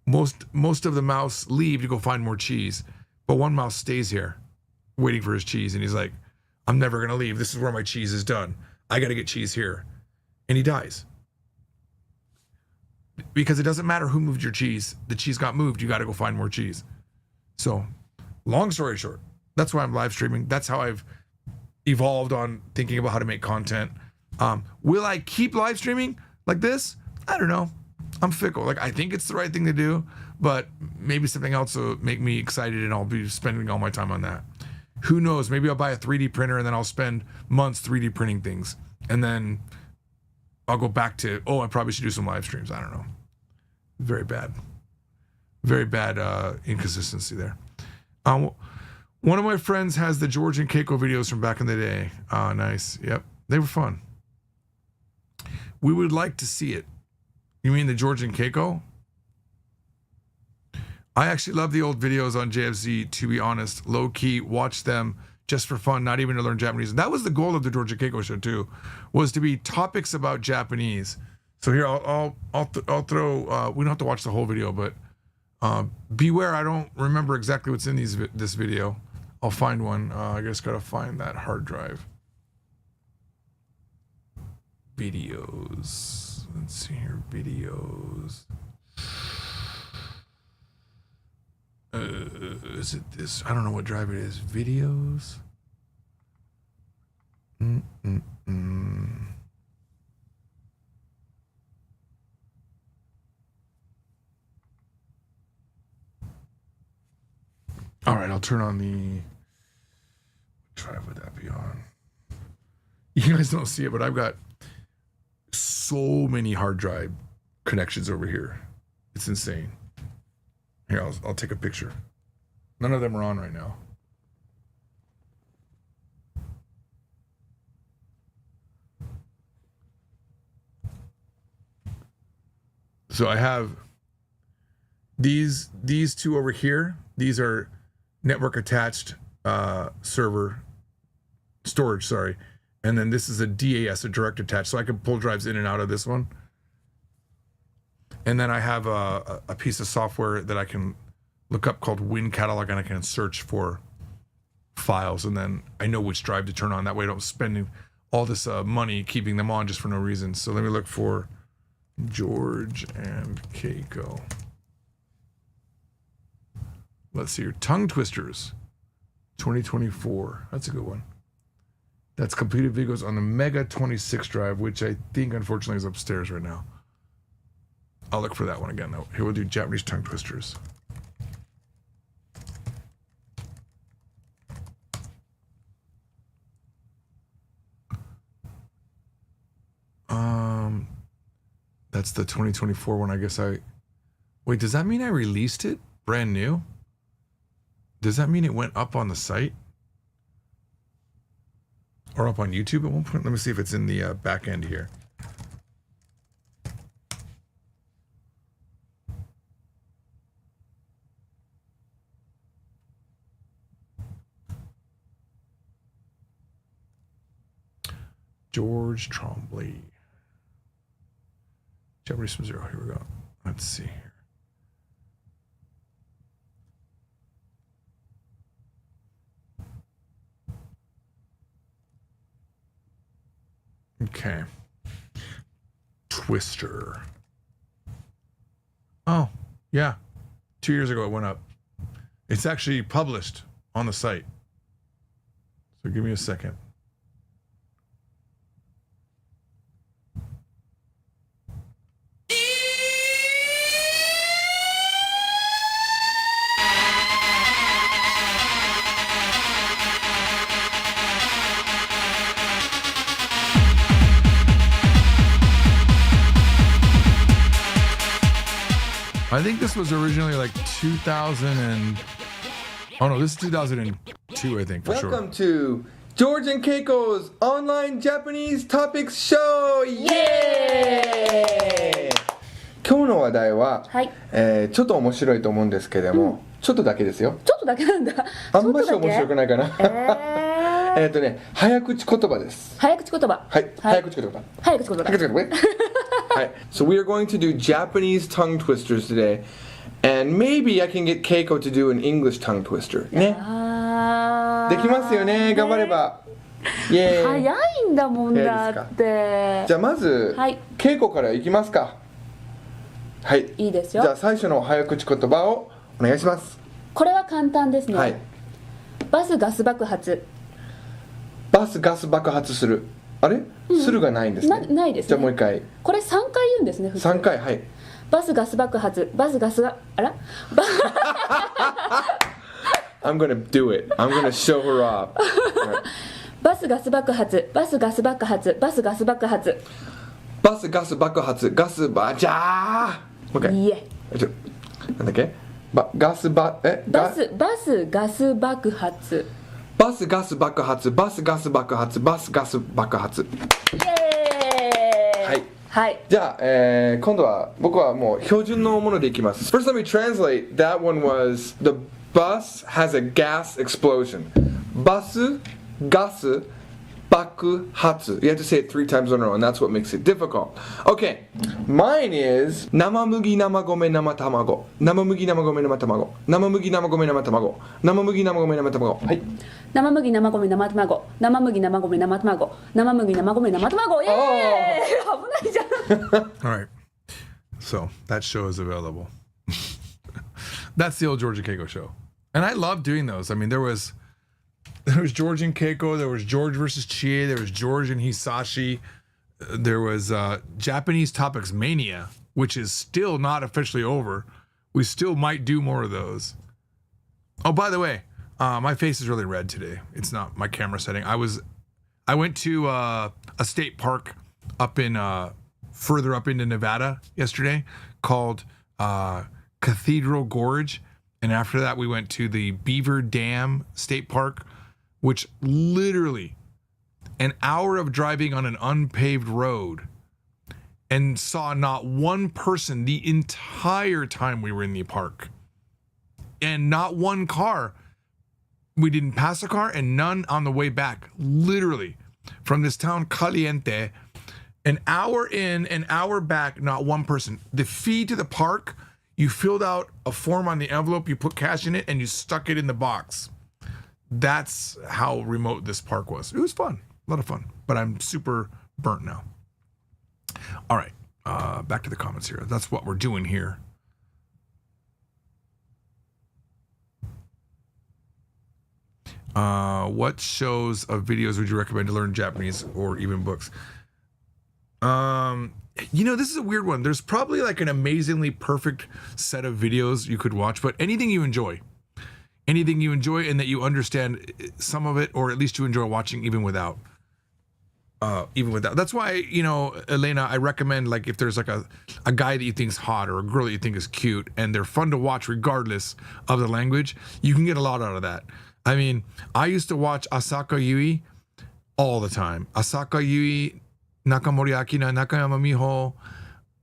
most of the mouse leave to go find more cheese, but one mouse stays here waiting for his cheese, and he's like, I'm never gonna leave. This is where my cheese is done. I gotta get cheese here. And he dies. because it doesn't matter who moved your cheese. The cheese got moved. You got to go find more cheese. So, long story short, that's why I'm live streaming. That's how I've evolved on thinking about how to make content. Will I keep live streaming like this? I don't know. I'm fickle. Like, I think it's the right thing to do, but maybe something else will make me excited and I'll be spending all my time on that. Who knows? Maybe I'll buy a 3D printer and then I'll spend months 3D printing things. And then I'll go back to, I probably should do some live streams. I don't know. Very bad. Very bad inconsistency there. One of my friends has the George and Keiko videos from back in the day. Nice. Yep. They were fun. We would like to see it. You mean the George and Keiko? I actually love the old videos on JFZ, to be honest. Low key, watch them just for fun, not even to learn Japanese. And that was the goal of the George and Keiko show too, was to be topics about Japanese. So here, I'll throw, we don't have to watch the whole video, but beware, I don't remember exactly what's in this video. I'll find one. I just gotta find that hard drive. Videos. Let's see here, videos. Is it this? I don't know what drive it is. Videos. All right, I'll turn on the. What drive would that be on? You guys don't see it, but I've got so many hard drive connections over here. It's insane. Here, I'll take a picture. None of them are on right now. So I have these two over here. These are network attached server storage, sorry. And then this is a DAS, a direct attach. So I can pull drives in and out of this one. And then I have a piece of software that I can look up called Win Catalog, and I can search for files. And then I know which drive to turn on. That way I don't spend all this money keeping them on just for no reason. So let me look for George and Keiko. Let's see here. Tongue Twisters 2024. That's a good one. That's completed videos on the Mega 26 drive, which I think unfortunately is upstairs right now. I'll look for that one again though. Here we'll do Japanese tongue twisters. That's the 2024 one. I guess wait, does that mean I released it brand new? Does that mean it went up on the site? Or up on YouTube at one point? Let me see if it's in the back end here. George Trombley. Japanese from zero. Here we go. Let's see here. Okay. Twister. Oh, yeah. 2 years ago it went up. It's actually published on the site. So give me a second. I think this was originally like 2000 and... Oh no, this is 2002, I think, for sure. Welcome to George and Keiko's online Japanese topics show! イエーイ！今日の話題は、はい、ちょっと面白いと思うんですけれども、ちょっとだけですよ。ちょっとだけなんだ。あんまし面白くないかな。早口言葉です。早口言葉。はい、早口言葉。早口言葉。早口言葉ね。はい。So we are going to do Japanese tongue twisters today, and maybe I can get Keiko to do an English tongue twister. ね。できますよね。頑張れば。イエーイ。早いんだもんだって。じゃあまず、Keikoからいきますか。はい。いいですよ。じゃあ最初の早口言葉をお願いします。これは簡単ですね。はい。バスガス爆発。バスガス爆発する。あれ、するがないんですね。ないですね。じゃあもう一回。これ3回言うんですね、普通。3回、はい。バスガス爆発。バスガスが、あらI'm gonna do it. I'm gonna show her off. バスガス爆発。バスガス爆発。バスガス爆発。バスガス爆発。ガスバじゃー。もう一回。いいえ。なんだっけガスバ、バスガス爆発。バスガス爆発。バスガス爆発。バスガス爆発。イエーイ。はい。はい。じゃあ、今度は僕はもう標準のものでいきます。First let me translate. That one was the bus has a gas explosion. バスガス爆発. You have to say it 3 times in a row, and that's what makes it difficult. Okay, mine is 生麦生米生卵。生麦生米生卵。生麦生米生卵。生麦生米生卵。はい。生麦生米生卵。生麦生米生卵。生麦生米生卵。イエーイ。危ないじゃん。All right. So that show is available. That's the old George and Keiko show. And I love doing those. I mean, there was George and Keiko, there was George versus Chie, there was George and Hisashi, there was Japanese Topics Mania, which is still not officially over. We still might do more of those. Oh, by the way, my face is really red today. It's not my camera setting. I went to a state park up in further up into Nevada yesterday called Cathedral Gorge. And after that, we went to the Beaver Dam State Park, which literally an hour of driving on an unpaved road, and saw not one person the entire time we were in the park. And not one car. We didn't pass a car and none on the way back. Literally, from this town Caliente, an hour in, an hour back, not one person. The fee to the park, you filled out a form on the envelope, you put cash in it, and you stuck it in the box. That's how remote this park was. It was fun, a lot of fun, but I'm super burnt now. All right, back to the comments here. That's what we're doing here. What shows of videos would you recommend to learn Japanese or even books? This is a weird one. There's probably like an amazingly perfect set of videos you could watch, but anything you enjoy and that you understand some of it, or at least you enjoy watching even without. That's why, Elena, I recommend, like, if there's like a guy that you think's hot or a girl that you think is cute and they're fun to watch regardless of the language, you can get a lot out of that. I mean, I used to watch Asaka Yui all the time. Asaka Yui, Nakamori Akina, Nakayama Miho,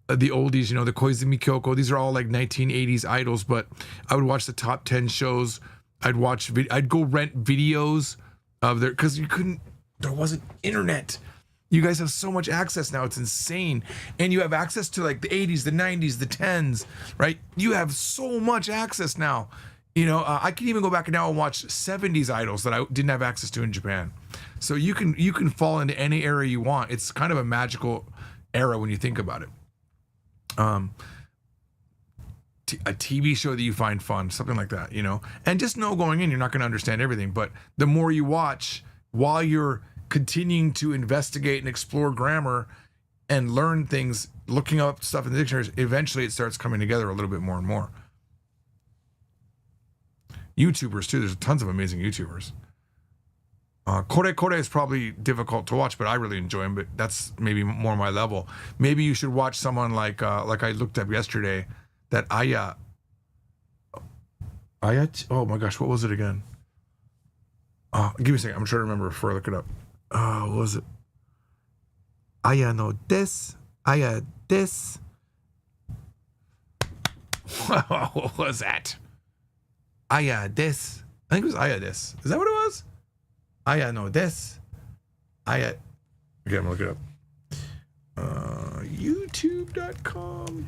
the oldies, the Koizumi Kyoko. These are all like 1980s idols, but I would watch the top 10 shows. I'd go rent videos of their, because there wasn't internet. You guys have so much access now. It's insane. And you have access to like the 80s, the 90s, the 10s, right? You have so much access now. I can even go back now and watch 70s idols that I didn't have access to in Japan. So you can fall into any era you want. It's kind of a magical era when you think about it. A TV show that you find fun, something like that, and just know going in, you're not going to understand everything. But the more you watch while you're continuing to investigate and explore grammar and learn things, looking up stuff in the dictionaries, eventually it starts coming together a little bit more and more. YouTubers too. There's tons of amazing YouTubers. Kore is probably difficult to watch, but I really enjoy him. But that's maybe more my level. Maybe you should watch someone like I looked up yesterday, that Aya. Oh my gosh, what was it again? Give me a second. I'm trying to remember before I look it up. What was it? Aya no des. Aya des. What was that? Aya des. I think it was Aya des. Is that what it was? Aya no des. Aya. Okay, I'm gonna look it up. YouTube.com.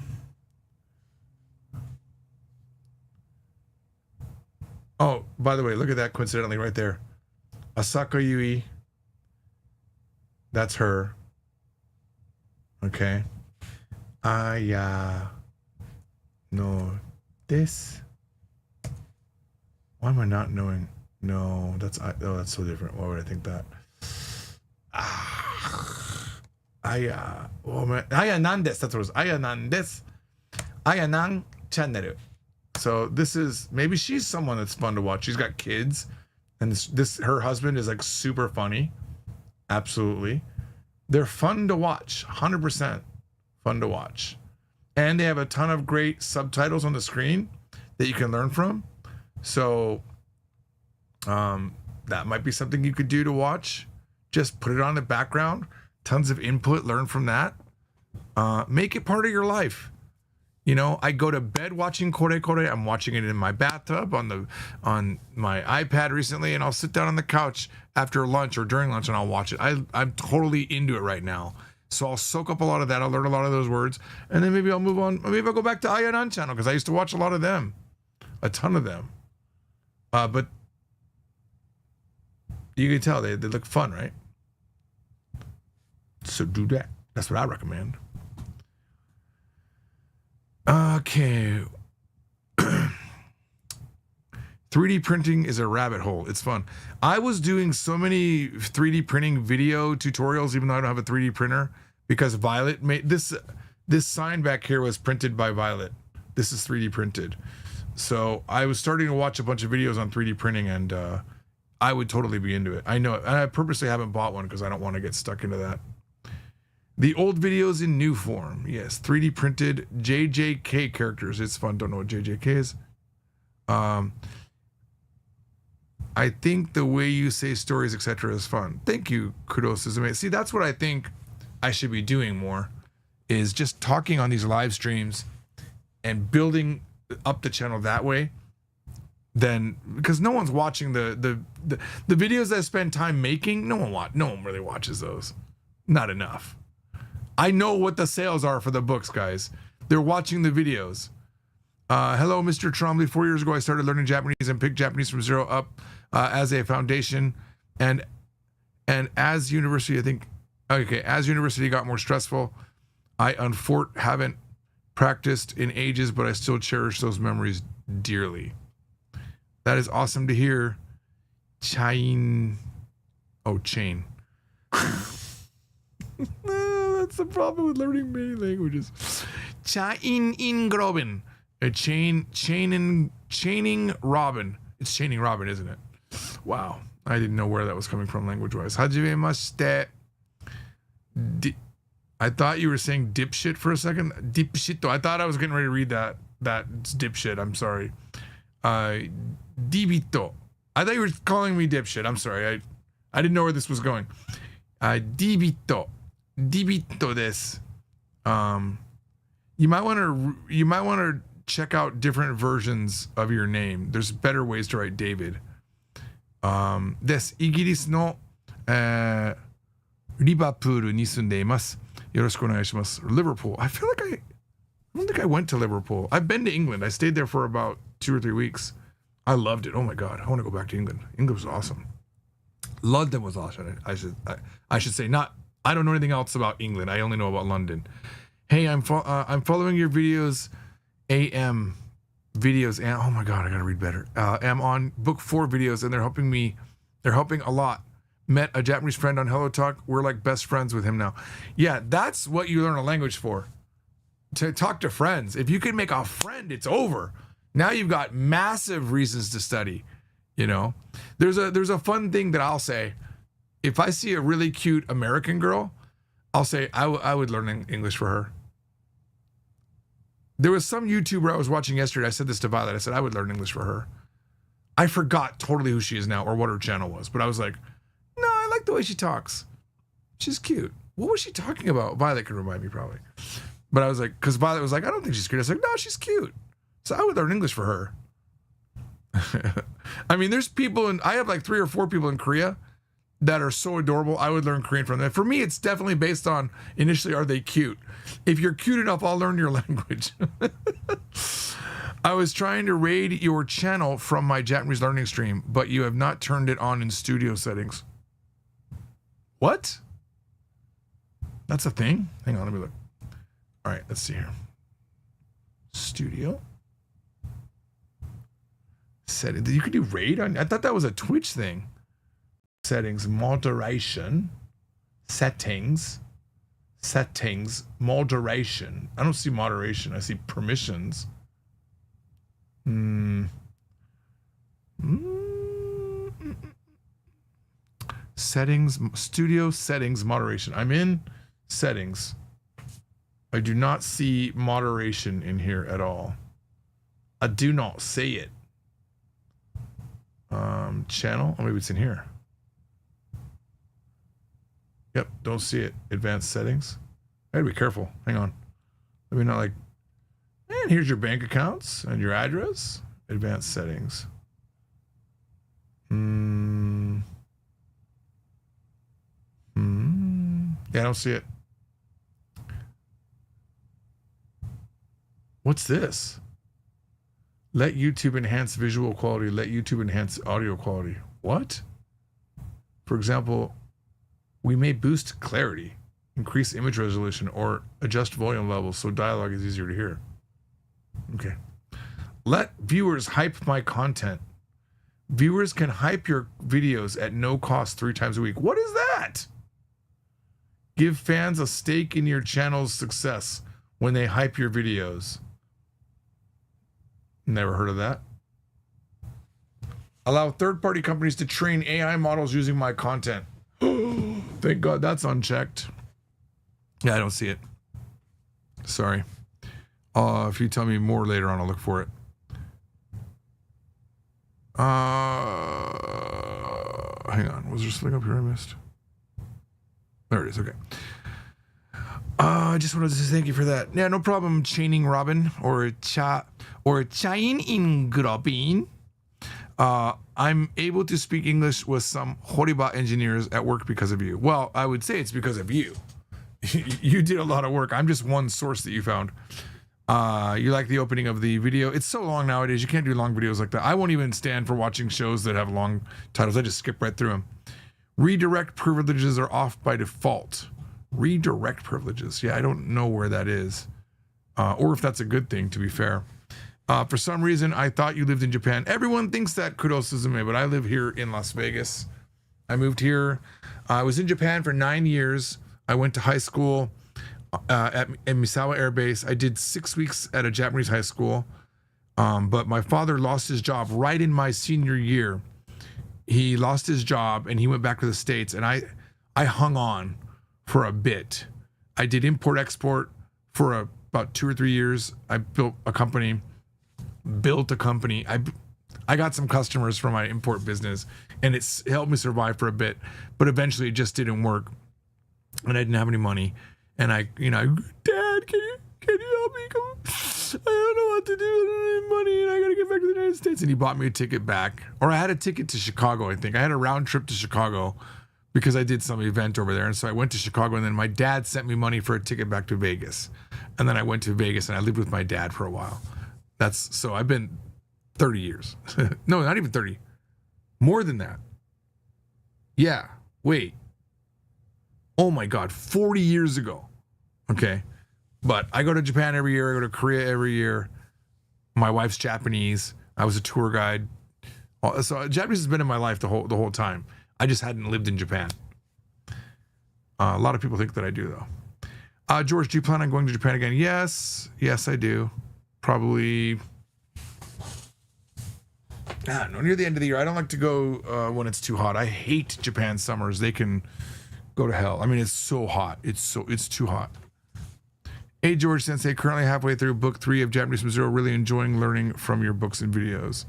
Oh, by the way, look at that coincidentally right there. Asaka Yui. That's her. Okay. Aya No. This. Why am I not knowing? No, that's so different. Why would I think that? Aya nan desu. That's what it was. Aya nan desu. Aya nan channel. So this is, maybe she's someone that's fun to watch. She's got kids, and this her husband is like super funny. Absolutely. They're fun to watch. 100% fun to watch. And they have a ton of great subtitles on the screen that you can learn from. So that might be something you could do to watch. Just put it on the background. Tons of input. Learn from that. Make it part of your life. You know, I go to bed watching Kore Kore. I'm watching it in my bathtub on my iPad recently, and I'll sit down on the couch after lunch or during lunch and I'll watch it. I'm totally into it right now. So I'll soak up a lot of that. I'll learn a lot of those words, and then maybe I'll move on. Maybe I'll go back to Ayanan channel because I used to watch a lot of them, a ton of them. But you can tell they look fun, right? So do that. That's what I recommend. Okay. 3D printing is a rabbit hole. It's fun. I was doing so many 3D printing video tutorials, even though I don't have a 3D printer, because Violet made this sign back here was printed by Violet. This is 3D printed. So I was starting to watch a bunch of videos on 3D printing, and I would totally be into it. I know it. And I purposely haven't bought one because I don't want to get stuck into that. The old videos in new form. Yes, 3D printed JJK characters. It's fun. Don't know what JJK is. I think the way you say stories, etc. is fun. Thank you. Kudos is amazing. See, that's what I think I should be doing more, is just talking on these live streams and building up the channel that way. Then, because no one's watching the videos that I spend time making. No one really watches those. Not enough. I know what the sales are for the books, guys. They're watching the videos. Hello, Mr. Trombley. 4 years ago, I started learning Japanese and picked Japanese from zero up as a foundation. And as university, as university got more stressful, I haven't practiced in ages, but I still cherish those memories dearly. That is awesome to hear. Chain. That's the problem with learning many languages. Chaining Robin. Chaining Robin. It's chaining Robin, isn't it? Wow. I didn't know where that was coming from language-wise. Hajimemashite. I thought you were saying dipshit for a second. Dipshito. I thought I was getting ready to read that. That's dipshit. I'm sorry. Dibito. I thought you were calling me dipshit. I'm sorry. I didn't know where this was going. Dibito this. You might want to check out different versions of your name. There's better ways to write David. Des イギリスの、リバプールに住んでいます。よろしくお願いします。Liverpool. I don't think I went to Liverpool. I've been to England. I stayed there for about 2 or 3 weeks. I loved it. Oh my God. I want to go back to England. England was awesome. London was awesome. I should say not. I don't know anything else about England. I only know about London. Hey, I'm following your videos. AM videos. And oh my God, I gotta read better. I'm on book 4 videos, and they're helping a lot. Met a Japanese friend on Hello Talk. We're like best friends with him now. Yeah, that's what you learn a language for. To talk to friends. If you can make a friend, it's over. Now you've got massive reasons to study. You know, there's a fun thing that I'll say. If I see a really cute American girl, I'll say I would learn English for her. There was some YouTuber I was watching yesterday. I said this to Violet. I said I would learn English for her. I forgot totally who she is now or what her channel was, but I was like, no, I like the way she talks. She's cute. What was she talking about? Violet could remind me probably. But I was like, because Violet was like, I don't think she's cute. I was like, no, she's cute. So I would learn English for her. I mean, there's people I have like 3 or 4 people in Korea that are so adorable. I would learn Korean from them. For me, it's definitely based on initially, are they cute? If you're cute enough, I'll learn your language. I was trying to raid your channel from my Japanese learning stream, but you have not turned it on in studio settings. What? That's a thing? Hang on, let me look. All right, let's see here. Studio. Settings. You could do raid on. I thought that was a Twitch thing. Settings, moderation. Settings. Moderation. I don't see moderation. I see permissions. Settings, studio settings, moderation. I'm in settings. I do not see moderation in here at all. I do not see it. Channel. Oh, maybe it's in here. Yep, don't see it. Advanced settings. I gotta be careful. Hang on. Let me not like. And here's your bank accounts and your address. Advanced settings. Yeah, I don't see it. What's this? Let YouTube enhance visual quality. Let YouTube enhance audio quality. What? For example, we may boost clarity, increase image resolution, or adjust volume levels so dialogue is easier to hear. Okay. Let viewers hype my content. Viewers can hype your videos at no cost 3 times a week. What is that? Give fans a stake in your channel's success when they hype your videos. Never heard of that. Allow third-party companies to train AI models using my content. Thank God that's unchecked. Yeah, I don't see it. Sorry. If you tell me more later on, I'll look for it. Hang on. Was there something up here I missed? There it is. Okay. I just wanted to say thank you for that. Yeah, no problem. Chaining Robin or Chain Robin. I'm able to speak English with some Horiba engineers at work because of you. Well, I would say it's because of you. You did a lot of work. I'm just one source that you found. You like the opening of the video. It's so long nowadays. You can't do long videos like that. I won't even stand for watching shows that have long titles. I just skip right through them. Redirect privileges are off by default. Redirect privileges. Yeah, I don't know where that is. Or if that's a good thing, to be fair. For some reason, I thought you lived in Japan. Everyone thinks that, kudos Suzume, but I live here in Las Vegas. I moved here. I was in Japan for 9 years. I went to high school at Misawa Air Base. I did 6 weeks at a Japanese high school. But my father lost his job right in my senior year. He lost his job and he went back to the States, and I hung on for a bit. I did import-export for about 2 or 3 years. I built a company. I got some customers from my import business, and it's helped me survive for a bit, but eventually it just didn't work, and I didn't have any money. And Dad, can you help me? I don't know what to do. I don't have money, and I gotta get back to the United States. And he bought me a ticket back, or I had a ticket to Chicago. I think I had a round trip to Chicago because I did some event over there, and so I went to Chicago. And then my dad sent me money for a ticket back to Vegas, and then I went to Vegas and I lived with my dad for a while. So I've been 30 years. No, not even 30. More than that. Yeah. Wait. Oh my God. 40 years ago. Okay. But I go to Japan every year. I go to Korea every year. My wife's Japanese. I was a tour guide. So Japanese has been in my life the whole time. I just hadn't lived in Japan. A lot of people think that I do though. George, do you plan on going to Japan again? Yes. Yes, I do. Probably, near the end of the year. I don't like to go when it's too hot. I hate Japan summers. They can go to hell. I mean, it's so hot. It's too hot. Hey, George Sensei, currently halfway through book 3 of Japanese from Zero. Really enjoying learning from your books and videos.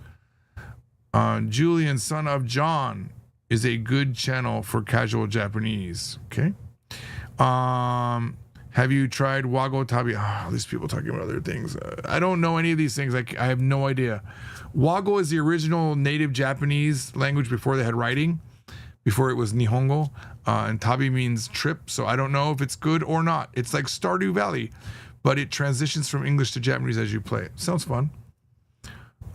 Julian, son of John, is a good channel for casual Japanese. Okay. Have you tried Wago Tabi? Oh, these people talking about other things. I don't know any of these things. I have no idea. Wago is the original native Japanese language before they had writing, before it was Nihongo. And Tabi means trip, so I don't know if it's good or not. It's like Stardew Valley, but it transitions from English to Japanese as you play it. Sounds fun.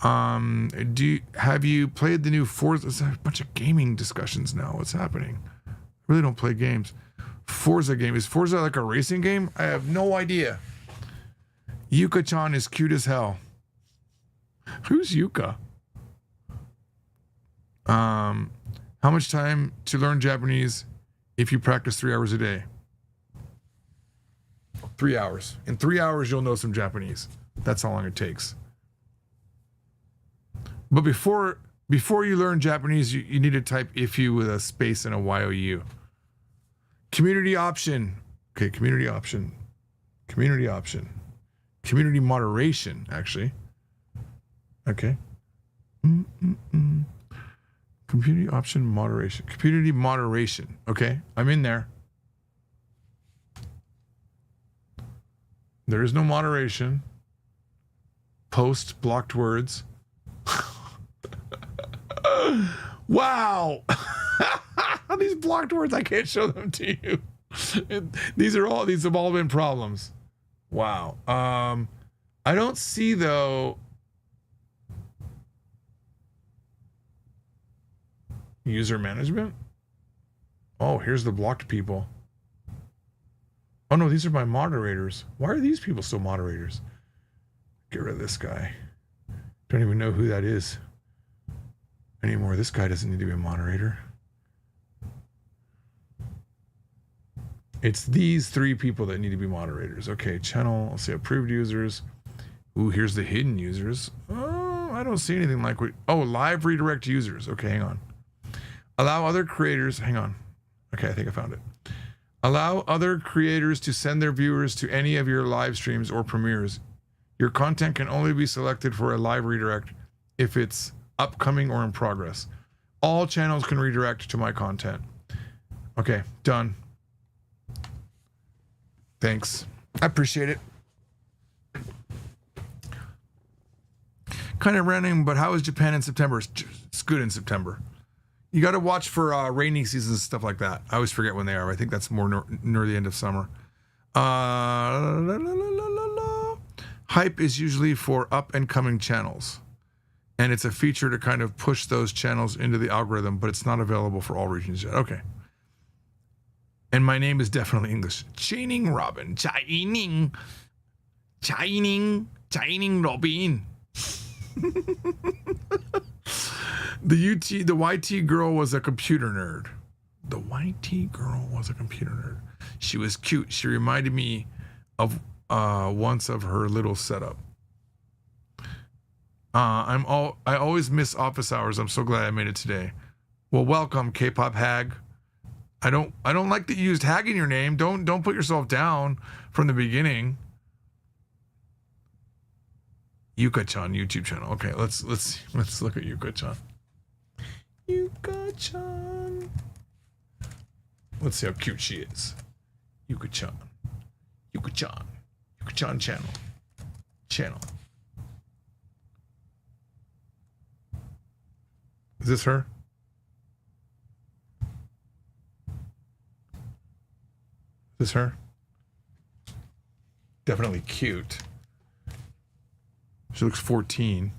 Have you played the new Forza? There's a bunch of gaming discussions now. What's happening? I really don't play games. Forza game. Is Forza like a racing game? I have no idea. Yuka-chan is cute as hell. Who's Yuka? How much time to learn Japanese if you practice 3 hours a day? 3 hours. In 3 hours, you'll know some Japanese. That's how long it takes. But before you learn Japanese, you need to type "ifu" with a space and a YOU. Community option. Okay, community option. Community option. Community moderation, actually. Okay. Community option moderation. Community moderation. Okay, I'm in there. There is no moderation. Post blocked words. Wow. These blocked words, I can't show them to you. These have all been problems. Wow. I don't see though. User management. Oh, here's the blocked people. Oh no, these are my moderators. Why are these people still moderators? Get rid of this guy. Don't even know who that is anymore. This guy doesn't need to be a moderator. It's these 3 people that need to be moderators. Okay, channel. Let's see, approved users. Ooh, here's the hidden users. Oh, I don't see anything like what. Oh, live redirect users. Okay, hang on. Allow other creators. Hang on. Okay, I think I found it. Allow other creators to send their viewers to any of your live streams or premieres. Your content can only be selected for a live redirect if it's upcoming or in progress. All channels can redirect to my content. Okay, done. Thanks. I appreciate it. Kind of random, but how is Japan in September? It's good in September. You got to watch for rainy seasons and stuff like that. I always forget when they are. I think that's more near the end of summer. Hype is usually for up and coming channels. And it's a feature to kind of push those channels into the algorithm, but it's not available for all regions yet. Okay. And my name is definitely English. Chaining Robin. Chaining Robin. The YT girl was a computer nerd. The YT girl was a computer nerd. She was cute. She reminded me of once of her little setup. I always miss office hours. I'm so glad I made it today. Well, welcome, K-pop hag. I don't like that you used hag in your name. Don't put yourself down from the beginning. Yuka-chan YouTube channel. Okay, let's look at Yuka-chan. Yuka-chan. Let's see how cute she is. Yuka-chan. Yuka-chan. Yuka-chan channel. Is this her? Is this her? Definitely cute. She looks 14.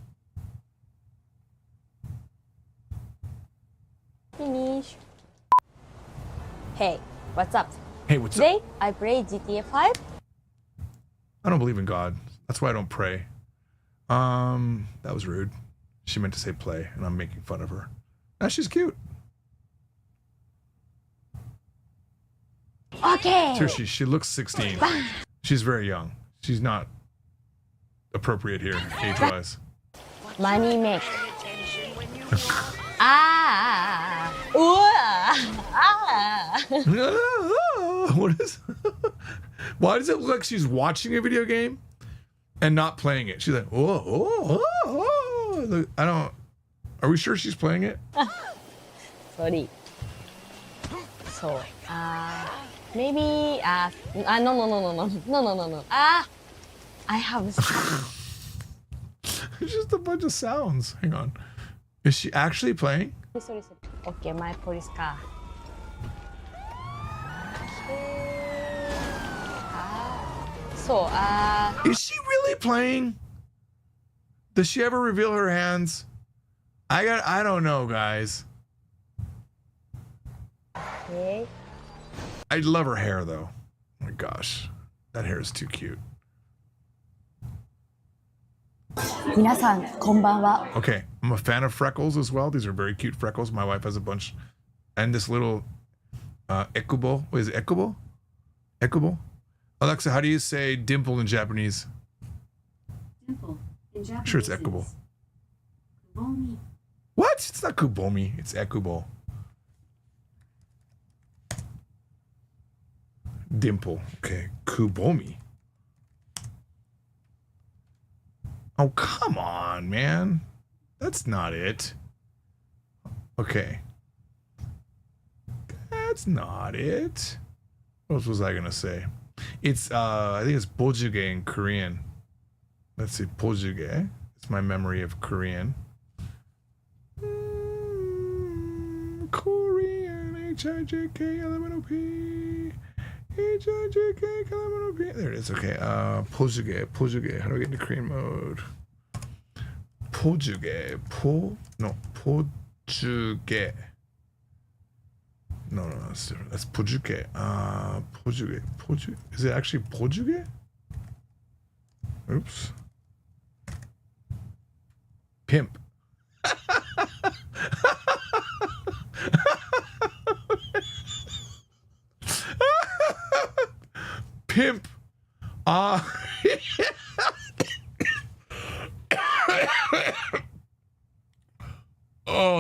Finish. Hey, what's up? Hey, what's Today, up? I play GTA 5. I don't believe in God. That's why I don't pray. That was rude. She meant to say play, and I'm making fun of her. Now she's cute. Okay. Seriously, she looks 16. She's very young. She's not appropriate here, age-wise. Money make. Ah. Ah. What is? Why does it look like she's watching a video game and not playing it? She's like, Look, I don't. Are we sure she's playing it? Sorry. So, maybe, no. I have. It's just a bunch of sounds. Hang on. Is she actually playing? Sorry. Okay, my police car. So, Is she really playing? Does she ever reveal her hands? I don't know, guys. okay. I love her hair though. Oh my gosh. That hair is too cute. 皆さんこんばんは。 Okay, I'm a fan of freckles as well. These are very cute freckles. My wife has a bunch. And this little ekubo. What is it? Ekubo? Ekubo? Alexa, how do you say dimple in Japanese? Dimple in Japanese. Sure, it's ekubo. What? It's not kubomi. It's ekubo. Dimple. Okay. Kubomi. Oh, come on, man. That's not it. Okay. That's not it. What else was I going to say? It's, I think it's bojuge in Korean. Let's see, bojuge. It's my memory of Korean. Korean, H-I-J-K-L-M-N-O-P. H-I-J-K-L-M-N-O-P. There it is, okay. Pojuge. How do I get into Korean mode? Pojuge. Pojuge. No, that's different. That's pojuge. Pojuge. Is it actually pojuge? Oops. Pimp. Pimp. Oh,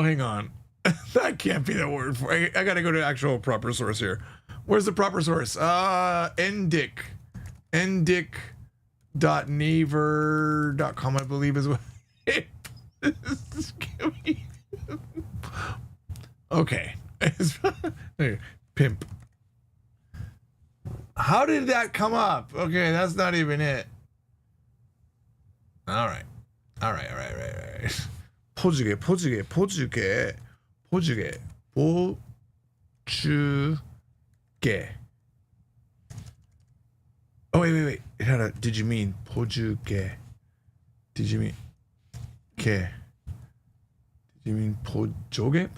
hang on. That can't be the word for it. I gotta go to actual proper source here. Where's the proper source? Endic. Endic.naver.com, I believe is what. Okay. Pimp. How did that come up? Okay, that's not even it. All right. 포주게. Oh, wait. Did you mean 포주게? Did you mean 게? Did you mean 포조게?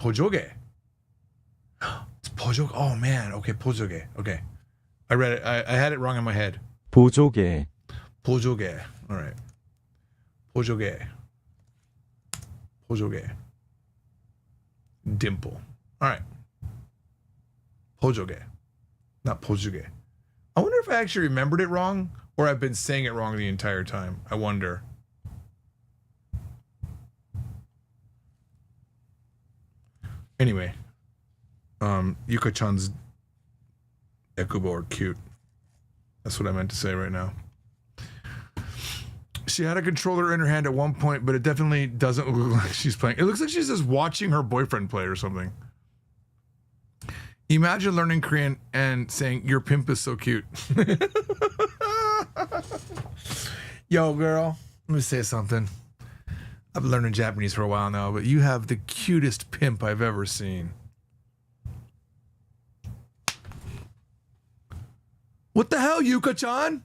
It's 포조게. Oh man. Okay, 포조게. Okay. I read it. I had it wrong in my head. 보조개, 보조개. All right. 보조개. Dimple. All right. 보조개. Not 보조개. I wonder if I actually remembered it wrong or I've been saying it wrong the entire time. I wonder. Anyway. Yuka-chan's Ekubo are cute. That's what I meant to say right now. She had a controller in her hand at one point, but it definitely doesn't look like she's playing. It looks like she's just watching her boyfriend play or something. Imagine learning Korean and saying, your pimp is so cute. Yo, girl, let me say something. I've been learning Japanese for a while now, but you have the cutest pimp I've ever seen. What the hell, Yuka-chan?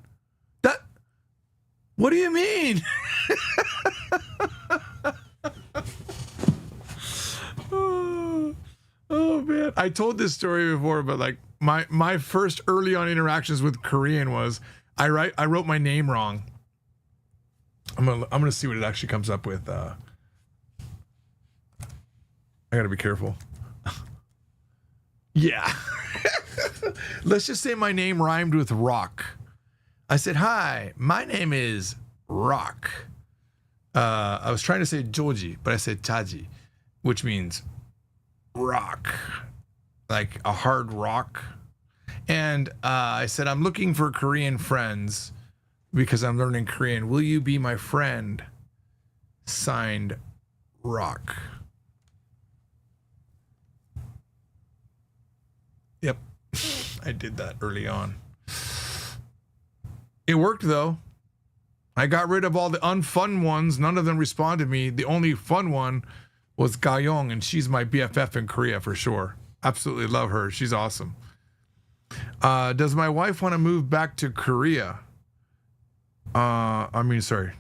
What do you mean? Oh man, I told this story before, but like my first early on interactions with Korean was I wrote my name wrong. I'm gonna see what it actually comes up with. I gotta be careful. Yeah. Let's just say my name rhymed with rock. I said, hi, my name is Rock. I was trying to say Joji, but I said Chaji, which means rock, like a hard rock. And I said, I'm looking for Korean friends because I'm learning Korean. Will you be my friend? Signed, Rock. Yep, I did that early on. It worked though. I got rid of all the unfun ones. None of them responded to me. The only fun one was Gayong, and she's my BFF in Korea for sure. Absolutely love her. She's awesome. Does my wife want to move back to Korea? Sorry.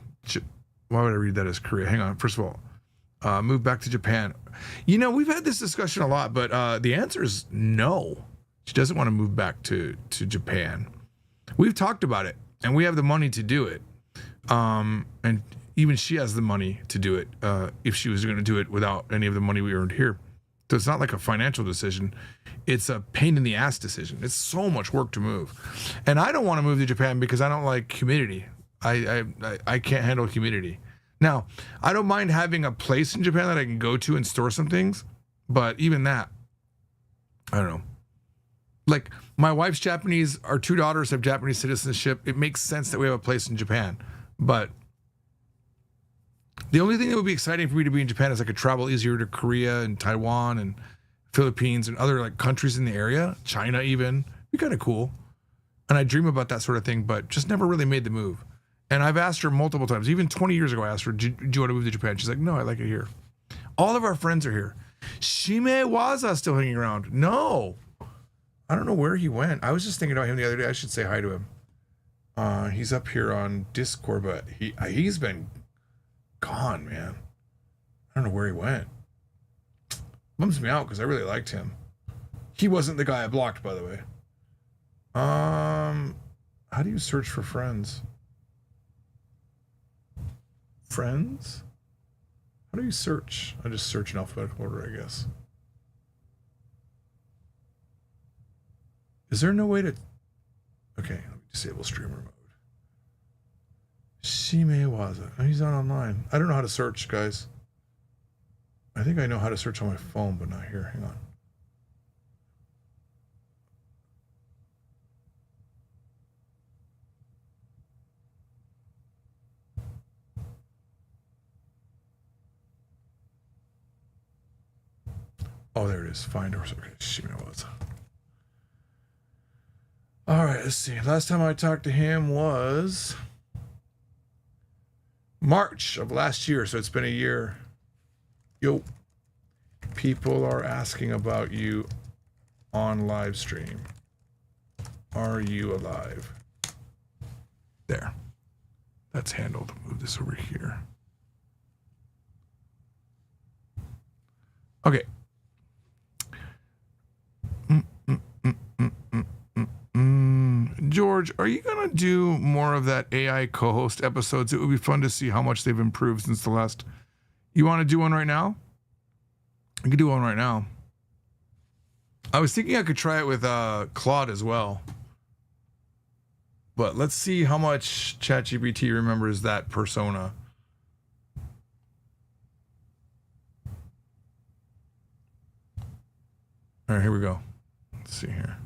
Why would I read that as Korea? Hang on. First of all, move back to Japan. You know, we've had this discussion a lot, but the answer is no. She doesn't want to move back to Japan. We've talked about it, and we have the money to do it. And even she has the money to do it if she was going to do it without any of the money we earned here. So it's not like a financial decision. It's a pain in the ass decision. It's so much work to move. And I don't want to move to Japan because I don't like humidity. I can't handle humidity. Now, I don't mind having a place in Japan that I can go to and store some things, but even that, I don't know. Like, my wife's Japanese, our two daughters have Japanese citizenship. It makes sense that we have a place in Japan. But the only thing that would be exciting for me to be in Japan is I could travel easier to Korea and Taiwan and Philippines and other like countries in the area, China even. It'd be kind of cool. And I dream about that sort of thing, but just never really made the move. And I've asked her multiple times. Even 20 years ago, I asked her, do you want to move to Japan? She's like, no, I like it here. All of our friends are here. Shimewaza still hanging around. No. I don't know where he went. I was just thinking about him the other day. I should say hi to him. He's up here on Discord, but he's been gone, man. I don't know where he went. Bums me out because I really liked him. He wasn't the guy I blocked, by the way. How do you search for friends? Friends? How do you search? I just search in alphabetical order, I guess. Is there no way to... Okay, let me disable streamer mode. Shimewaza. Oh, he's not online. I don't know how to search, guys. I think I know how to search on my phone, but not here. Hang on. Oh, there it is. Find or... Okay, Shimewaza. All right, let's see. Last time I talked to him was March of last year, so it's been a year. Yo, people are asking about you on live stream. Are you alive? There. That's handled. Move this over here. Okay. George, are you going to do more of that AI co-host episodes? It would be fun to see how much they've improved since the last... You want to do one right now? I could do one right now. I was thinking I could try it with Claude as well. But let's see how much ChatGPT remembers that persona. All right, here we go. Let's see here.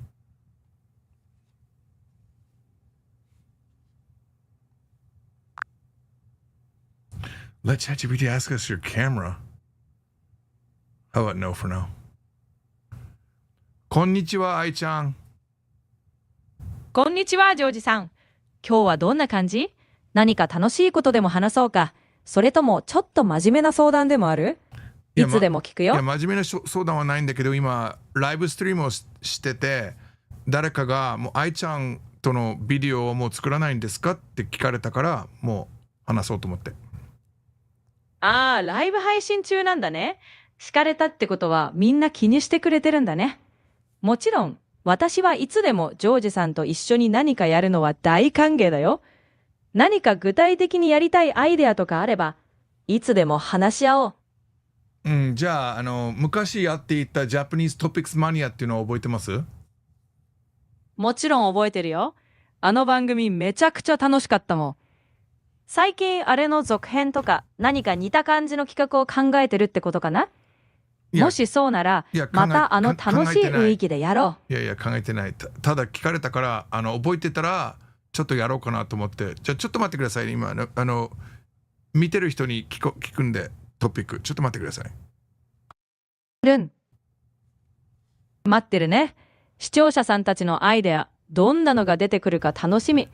Let ChatGPT ask us your camera. How about no for now? Konnichiwa, Ai-chan. こんにちは、ジョージさん。今日はどんな感じ？何か楽しいことでも話そうか。それともちょっと真面目な相談でもある？いつでも聞くよ。いや、真面目な相談はないんだけど、今、ライブストリームをしてて、誰かが、もう、愛ちゃんとのビデオをもう作らないんですかって聞かれたから、もう話そうと思って。ああ、ライブ配信中なんだね。敷かれたってことはみんな気にしてくれてるんだね。もちろん、私はいつでもジョージさんと一緒に何かやるのは大歓迎だよ。何か具体的にやりたいアイデアとかあれば、いつでも話し合おう。うん、じゃあ、昔やっていた Japanese Topics Mania っていうのを覚えてます？もちろん覚えてるよ。あの番組めちゃくちゃ楽しかったもん。最近あれの続編とか何か似た感じの企画を考えてるってことかな？もしそうなら、またあの楽しい雰囲気でやろう。いやいや、考えてない。ただ聞かれたから、覚えてたら、ちょっとやろうかなと思って。じゃあ、ちょっと待ってください。今、見てる人に聞くんで、トピック。ちょっと待ってください。待ってるね。視聴者さんたちのアイデア、どんなのが出てくるか楽しみ。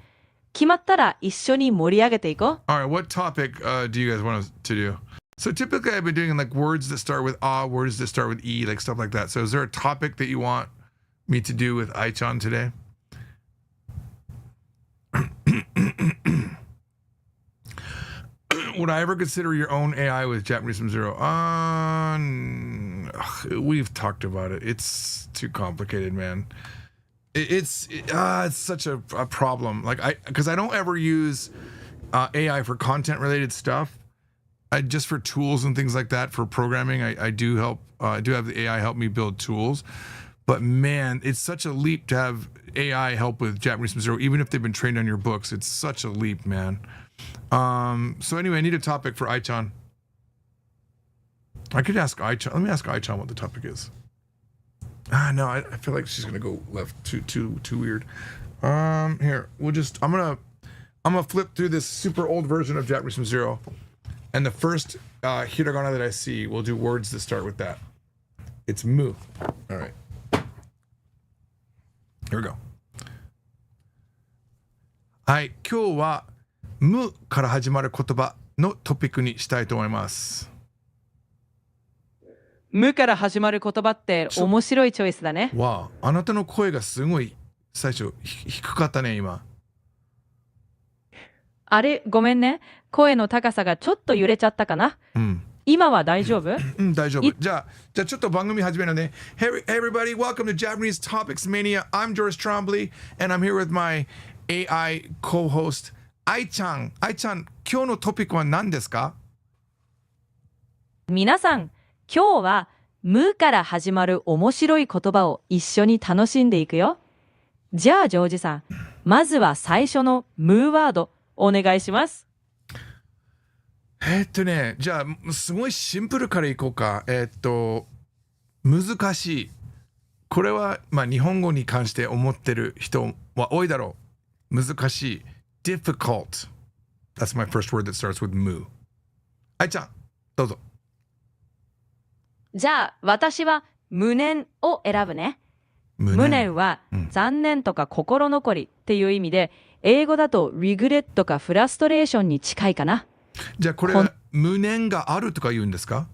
決まったら一緒に盛り上げていこう。All right, what topic do you guys want us to do? So typically I've been doing like words that start with A, words that start with E, like stuff like that. So is there a topic that you want me to do with Ai-chan today? Would I ever consider your own AI with Japanese from zero? We've talked about it. It's too complicated, man. It's such a problem. Like because I don't ever use AI for content related stuff. Just for tools and things like that for programming, I do help. I do have the AI help me build tools. But man, it's such a leap to have AI help with Japanese from zero, even if they've been trained on your books. It's such a leap, man. So anyway, I need a topic for Ai-chan. I could ask Ai-chan. Let me ask Ai-chan what the topic is. No, I feel like she's gonna go left. Too weird. Here, I'm gonna flip through this super old version of Japanese from zero, and the first hiragana that I see, we'll do words that start with that. It's mu. All right. Here we go. はい、今日は無から始まる言葉のトピックにしたいと思います。無から始まる言葉って面白いチョイスだね。わあ、あなたの声がすごい最初低かったね今。あれ、ごめんね。声の高さがちょっと揺れちゃったかな。今は大丈夫？大丈夫。じゃあちょっと番組始めるね。Hey everybody, welcome to Japanese Topics Mania. I'm George Trombley and I'm here with my AI co-host Ai-chan. Ai-chan, 今日のトピックは何ですか？皆さん、今日は無から始まる面白い言葉を一緒に楽しんでいくよ。じゃあジョージさん、まずは最初の無ワードお願いします。じゃあすごいシンプルからいこうか。難しい。これはまあ日本語に関して思ってる人は多いだろう。難しい。difficult. That's my first word that starts with mu. あいちゃん、どうぞ。じゃあ私は無念を選ぶね。無念は残念とか心残りっていう意味で、英語だと regret かフラストレーションに近いかな。じゃあこれは無念があるとか言うんですか？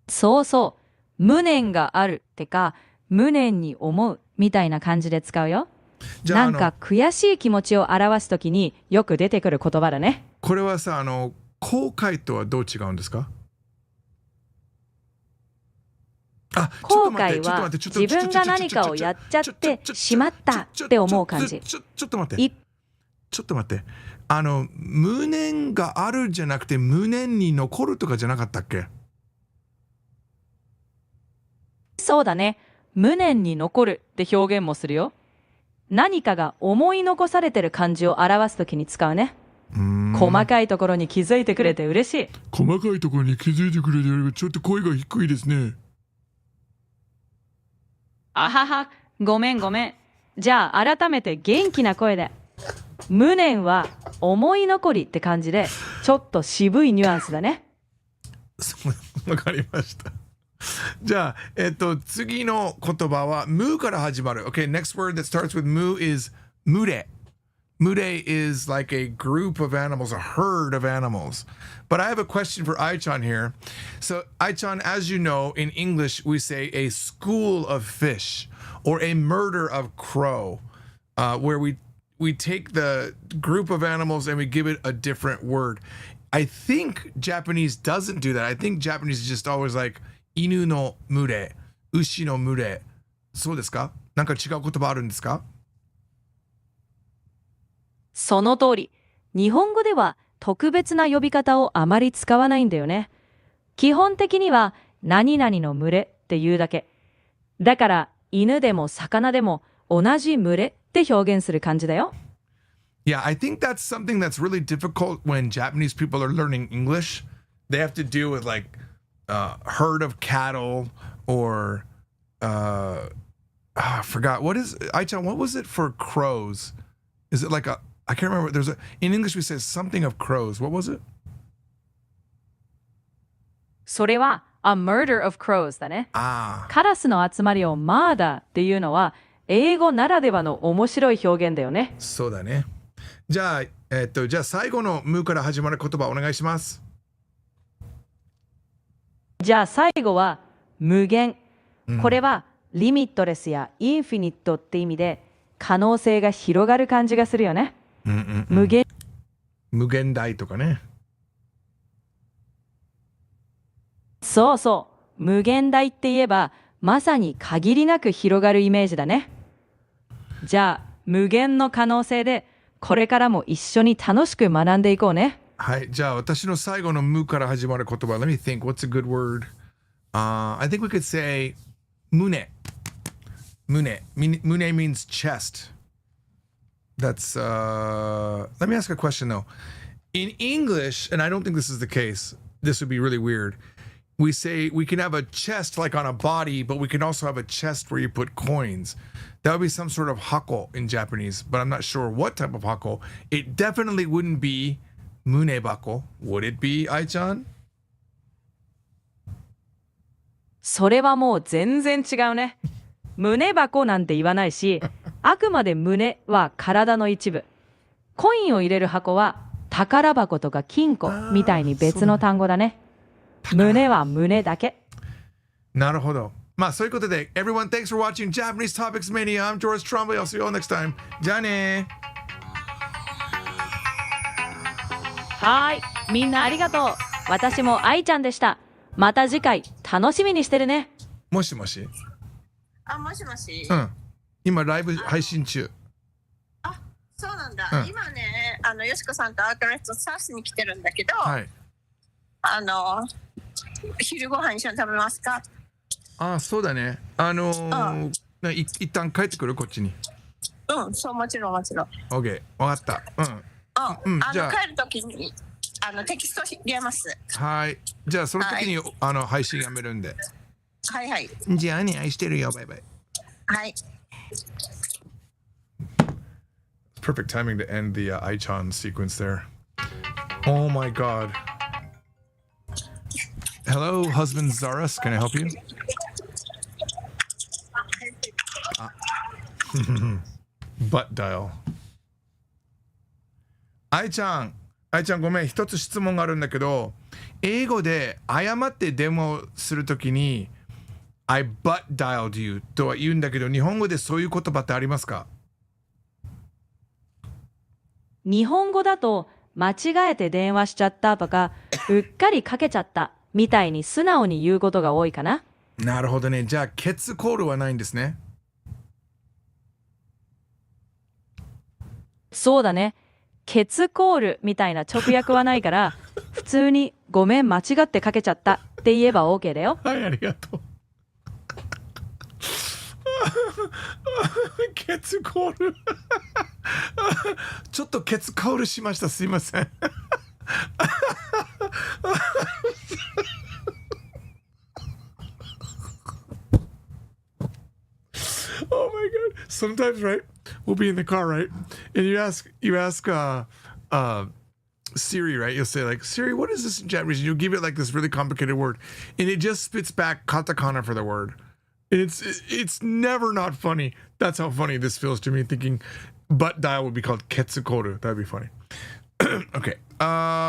そうそう。無念があるってか、無念に思うみたいな感じで使うよ。なんか悔しい気持ちを表すときによく出てくる言葉だね。これはさ、後悔とはどう違うんですか？後悔は自分が何かをやっちゃってしまったって思う感じ。ちょっと待って。無念があるじゃなくて無念に残るとかじゃなかったっけ？そうだね。無念に残るって表現もするよ。何かが思い残されてる感じを表すときに使うね。細かいところに気づいてくれて嬉しい。細かいところに気づいてくれてちょっと声が低いですね。あはは、ごめん。じゃあ改めて元気な声で。無念は思い残りって感じで、ちょっと渋いニュアンスだね。わかりました。じゃあ、次の言葉は無から始まる。Okay, next word that starts with mu is mure. Mure is like a group of animals, a herd of animals. But I have a question for Ai-chan here. So, Ai-chan, as you know, in English, we say a school of fish or a murder of crow, where we take the group of animals and we give it a different word. I think Japanese doesn't do that. I think Japanese is just always like, 犬の群れ、牛の群れ。そうですか？なんか違う言葉あるんですか？その通り。日本語では特別な呼び方をあまり使わないんだよね。基本的には何々の群れって言うだけ。だから犬でも魚でも同じ群れって表現する感じだよ。Yeah, I think that's something that's really difficult when Japanese people are learning English. They have to deal with like herd of cattle or I forgot. What is Ai-chan, what was it for crows? Is it like I can't remember. In English we say something of crows. What was it? それは a murder of crows だね。カラスの集まりをマーダーっていうのは英語ならではの面白い表現だよね。そうだね。じゃあ最後の無から始まる言葉お願いします。じゃあ最後は無限。これはリミットレスやインフィニットって意味で可能性が広がる感じがするよね。無限大とかね。そうそう。無限大って言えばまさに限りなく広がるイメージだね。じゃあ無限の可能性でこれからも一緒に楽しく学んでいこうね。はい。じゃあ、私の最後の無から始まる言葉。Let me think. What's a good word? I think we could say 胸. Mune means chest. That's, let me ask a question though. In English, and I don't think this is the case, this would be really weird. We say we can have a chest like on a body, but we can also have a chest where you put coins. That would be some sort of hako in Japanese, but I'm not sure what type of hako. It definitely wouldn't be munebako. Would it be, Ai-chan? それはもう全然違うね。胸箱なんて言わないし、あくまで胸は体の一部。コインを入れる箱は宝箱とか金庫みたいに別の単語だね。胸は胸だけ。なるほど。まあそういうことで、Everyone, thanks for watching Japanese Topics Mania. I'm George Trombley. I'll see you all next time. じゃあねはーい。みんなありがとう。私も愛ちゃんでした。また次回楽しみにしてるね。もしもし。あ、もしもし。うん。今ライブ配信中。あ、そうなんだ。うん今ね、よしこさんとアーカレストサースに来てるんだけど、はい。昼ご飯一緒に食べますか？ああ、そうだね。一旦帰ってくるこっちに。うん、そう、もちろんもちろん。OK、わかった。うん。じゃあ帰るときにテキスト入れます。はい。じゃあその時に、配信やめるんで。はいはい。じゃあね、愛してるよ。バイバイ。はい。Perfect timing to end the Ai-chan sequence there. Oh my god. Hello, husband Zaras. Can I help you? Butt dial. Ai-chan ごめん、一つ質問があるんだけど、英語で誤って電話をするときに I butt dialed you とは言うんだけど、日本語でそういう言葉ってありますか？日本語だと間違えて電話しちゃったとか、うっかりかけちゃったみたいに素直に言うことが多いかな。なるほどね。じゃあケツコールはないんですね。そうだね。ケツコールみたいな直訳はないから、普通にごめん間違ってかけちゃったって言えば OK だよ。はい、ありがとう。ケツコールちょっとケツコールしました。すいません。Oh my god. Sometimes, right? We'll be in the car, right? And you ask Siri, right? You'll say like, Siri, what is this in Japanese? And you'll give it like this really complicated word. And it just spits back katakana for the word. And it's never not funny. That's how funny this feels to me, thinking butt dial would be called ketsukoru. That'd be funny. Okay.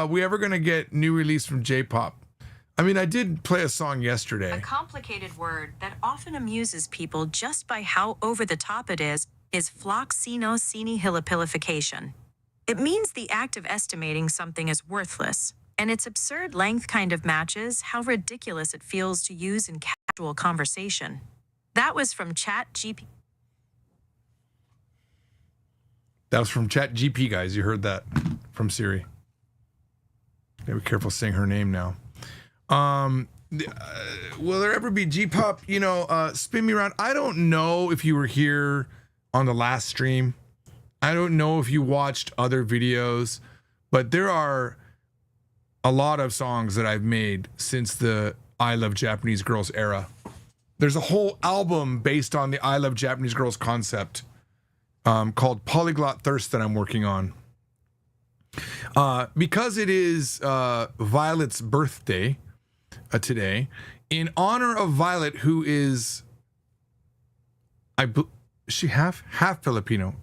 We ever gonna get new release from J-pop? I mean, I did play a song yesterday. A complicated word that often amuses people just by how over the top it is floxino-senihilipilification. It means the act of estimating something as worthless, and its absurd length kind of matches how ridiculous it feels to use in casual conversation. That was from ChatGPT. That was from ChatGPT, guys. You heard that from Siri. Gotta be careful saying her name now. Will there ever be G-pop? Spin me around. I don't know if you were here on the last stream. I don't know if you watched other videos, but there are a lot of songs that I've made since the I Love Japanese Girls era. There's a whole album based on the I Love Japanese Girls concept called Polyglot Thirst that I'm working on. Because it is Violet's birthday today, in honor of Violet, who is she half Filipino,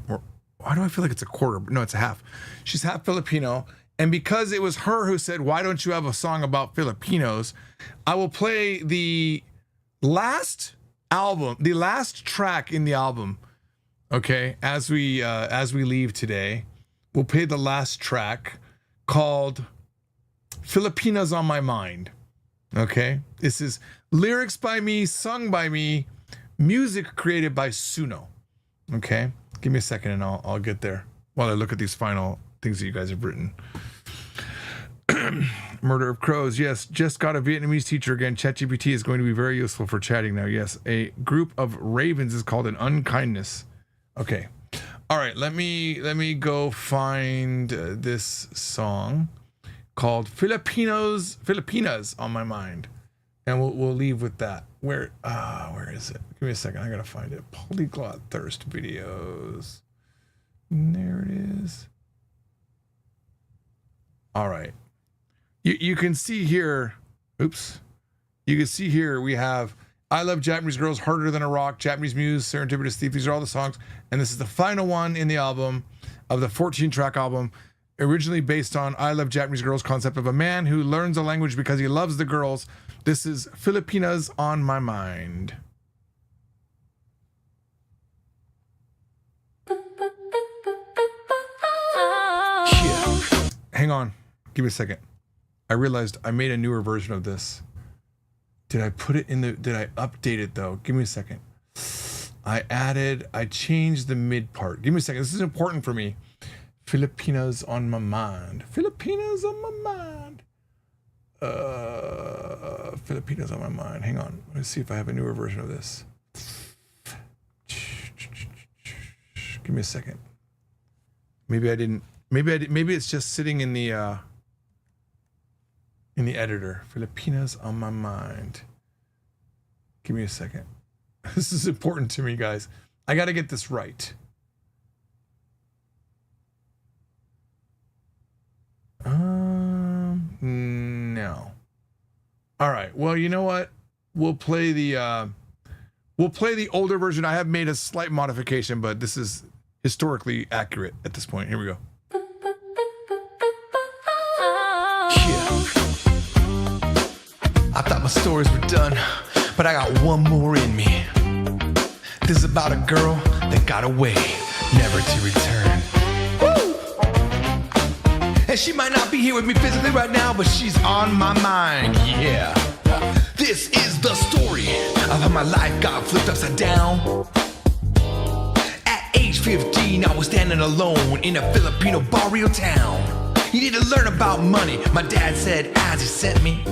or why do I feel like it's a quarter? No, it's a half. She's half Filipino, and because it was her who said, "Why don't you have a song about Filipinos?" I will play the last track in the album. Okay, as we leave today, we'll play the last track called Filipinas on My Mind. Okay, this is lyrics by me, sung by me, music created by Suno. Okay, give me a second and I'll get there while I look at these final things that you guys have written. Murder of Crows. Yes, just got a Vietnamese teacher again. ChatGPT is going to be very useful for chatting now. Yes, a group of ravens is called an unkindness. Okay, all right. Let me go find this song called Filipinas on my mind, and we'll leave with that. Where is it? Give me a second. I gotta find it. Polyglot Thirst videos. There it is. All right. You can see here, oops. You can see here we have I Love Japanese Girls, Harder Than a Rock, Japanese Muse, Serendipitous Thief. These are all the songs. And this is the final one in the album of the 14-track album, originally based on I Love Japanese Girls concept of a man who learns a language because he loves the girls. This is Filipinas on My Mind. Yeah. Hang on. Give me a second. I realized I made a newer version of this. Did I update it though? Give me a second. I changed the mid part. Give me a second. This is important for me. Filipinas on my mind. Filipinas on my mind. Filipinas on my mind. Hang on. Let's see if I have a newer version of this. Give me a second. Maybe I didn't. Maybe it's just sitting in the editor. Filipinas on my mind. Give me a second. This is important to me, guys. I got to get this right. No. All right. Well, you know what? We'll play the older version. I have made a slight modification, but this is historically accurate at this point. Here we go. I thought my stories were done, but I got one more in me. This is about a girl that got away, never to return. Woo! And she might not be here with me physically right now, but she's on my mind, yeah. This is the story of how my life got flipped upside down. At age 15, I was standing alone in a Filipino barrio town. You need to learn about money, my dad said as he sent me.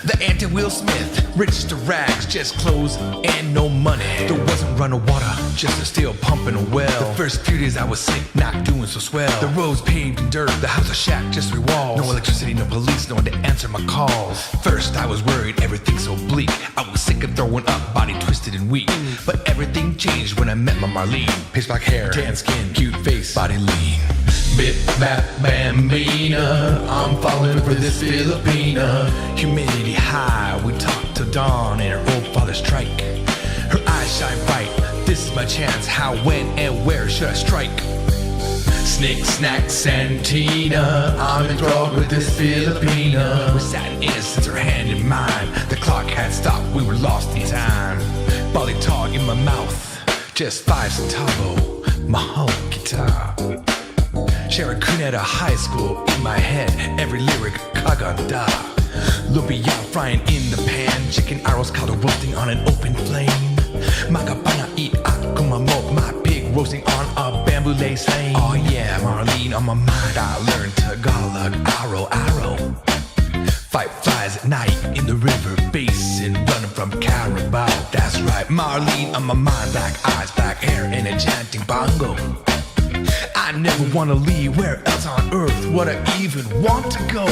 The anti-Will Smith, rich to rags, just clothes and no money. There wasn't running water, just a steel pumping a well. The first few days I was sick, not doing so swell. The roads paved in dirt, the house a shack, just 3 walls. No electricity, no police, no one to answer my calls. First I was worried, everything so bleak. I was sick of throwing up, body twisted and weak. But everything changed when I met my Marlene. Pitch black hair, tan skin, cute face, body lean. Bip, bap, bambina, I'm falling for this Filipina. Humidity high, we talk till dawn in her old father's trike. Her eyes shine bright, this is my chance, how, when, and where should I strike? Snick, snack, Santina, I'm enthralled with this Filipina. We sat in innocence, her hand in mine. The clock had stopped, we were lost in time. Bali talk in my mouth, just 5 centavo, mahal guitar. Sharon Cuneta High School in my head, every lyric kaganda. Lumpia frying in the pan, chicken arrows caldo roasting on an open flame. Makapana eat akumamot, my pig roasting on a bamboo lace lane. Oh yeah, Marlene on my mind, I learned Tagalog, arrow. Fight flies at night in the river basin, running from Carabao. That's right, Marlene on my mind, black eyes, black hair, and a chanting bongo. I never want to leave, where else on earth would I even want to go?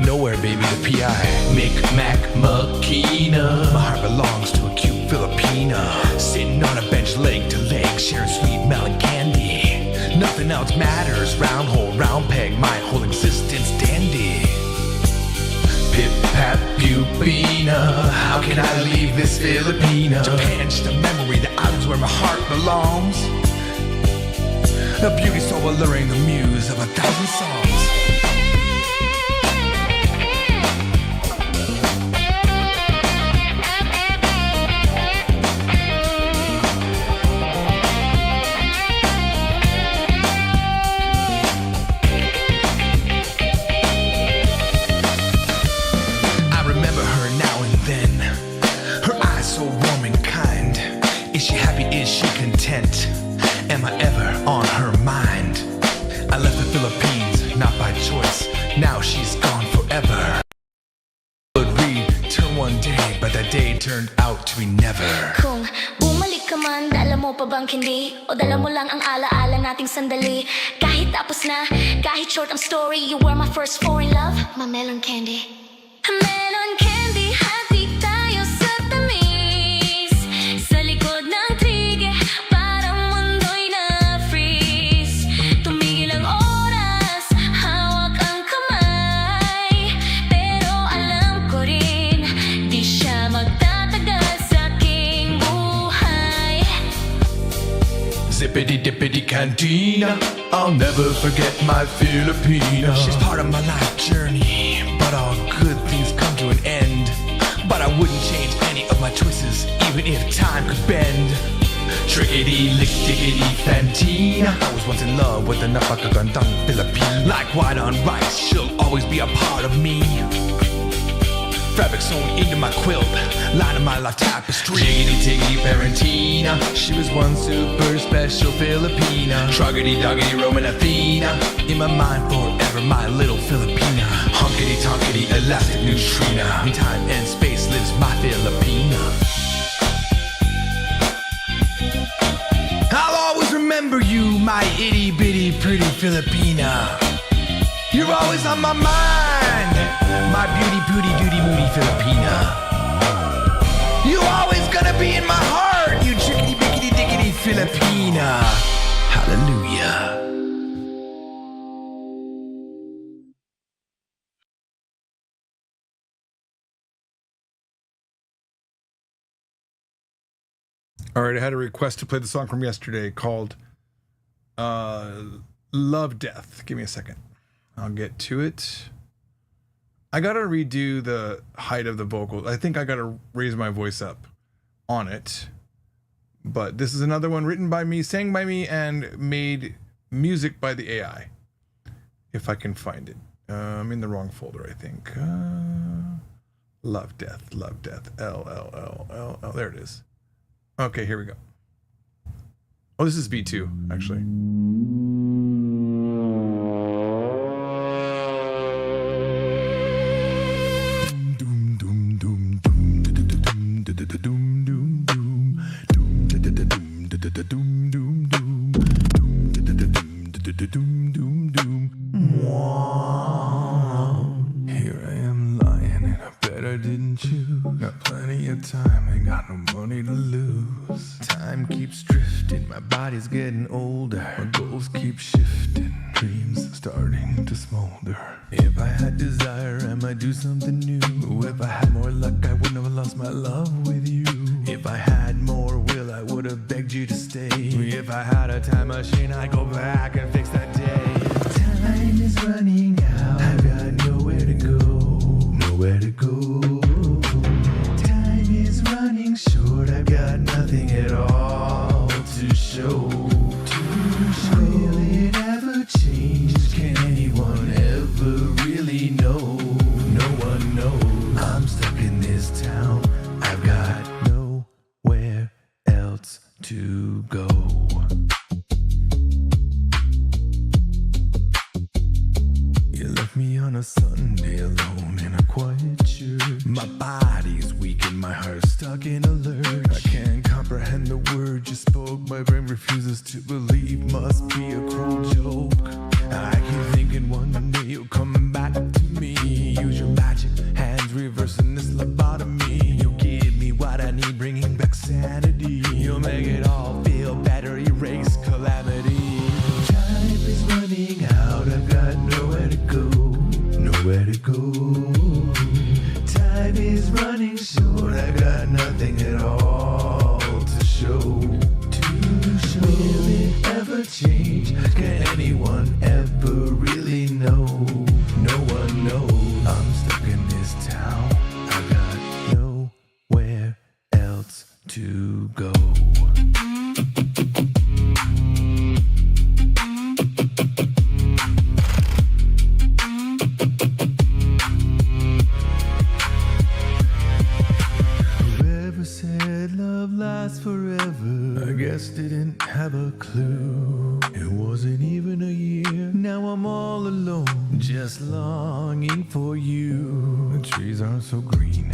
Nowhere, baby, the P.I. Mic-Mac Makina. My heart belongs to a cute Filipina, sitting on a bench leg to leg, sharing sweet melon candy. Nothing else matters, round hole, round peg, my whole existence dandy. Pip-pap, pupina, how can I leave this Filipina? Japan, just a memory, the island's where my heart belongs. The beauty so alluring, the muse of 1,000 songs. I remember her now and then, her eyes so warm and kind. Is she happy? Is she content? one day, but that day turned out to be never. Kung bumalik ka man, dala mo pa bang hindi? O dala mo lang ang alaala nating sandali? Kahit tapos na, kahit short ang story, you were my first foreign love, my melon candy. Melon candy, hati tayo sa tamis. Sa likod ng trige, parang mundo'y na-freeze. Tumigil ang oras, hawak ang kamay. Pero alam ko rin, di siya magtatagal sa aking buhay. Zippity dippity cantina, I'll never forget my Filipina. She's part of my life journey, but all good things come to an end. But I wouldn't change any of my choices, even if time could bend. Trickety lick dickety Fantina, I was once in love with a napakagandang Filipina. Like white on rice, she'll always be a part of me. Fabric sewn into my quilt, line of my life tapestry. Jiggity tiggity parentina, she was one super special Filipina. Truggity doggity Roman Athena, in my mind forever my little Filipina. Hunkity tonkity elastic neutrina, in time and space lives my Filipina. I'll always remember you, my itty bitty pretty Filipina. You're always on my mind, my beauty, booty, duty, moody Filipina. You always gonna be in my heart, you trickety, bickety, dickety Filipina. Hallelujah. All right, I had a request to play the song from yesterday called Love Death. Give me a second. I'll get to it. I gotta redo the height of the vocals. I think I gotta raise my voice up on it. But this is another one written by me, sang by me, and made music by the AI. If I can find it. I'm in the wrong folder, I think. Love Death, Love Death, L. There it is. Okay, here we go. Oh, this is B2, actually. Here I am lying in a bed I didn't choose. Got plenty of time, ain't got no money to lose. Time keeps drifting, my body's getting older. My goals keep shifting, dreams starting to smolder. If I had desire, I might do something new. If I had more luck, I wouldn't have lost my love with you. If I had more will, I would have begged you to stay. If I had a time machine, I'd go back and fix that day. Time is running out, I've got nowhere to go. Nowhere to go. Time is running short, I've got nothing at all to show. Will it ever change? Can anyone ever really know? No one knows. I'm stuck in this town, I've got nowhere else to go. You left me on a Sunday alone in a quiet church. My body's weak and my heart stuck in a lurch. I can't comprehend the words you spoke. My brain refuses to believe, must be a cruel joke. I keep thinking one day you'll come back to me. Use your magic hands, reversing this lobotomy. You'll give me what I need, bringing back sanity. You'll make it all feel better, erase calamity. Time is running out, I've got nowhere to go. Nowhere to go. Time is running short, I got nothing at all to show. Will it ever change? Can anyone ever really know? No one knows. I'm stuck in this town, I got nowhere else to go. Whoever said love lasts forever, I guess didn't have a clue. It wasn't even a year, now I'm all alone, just longing for you. The trees trees aren't so green,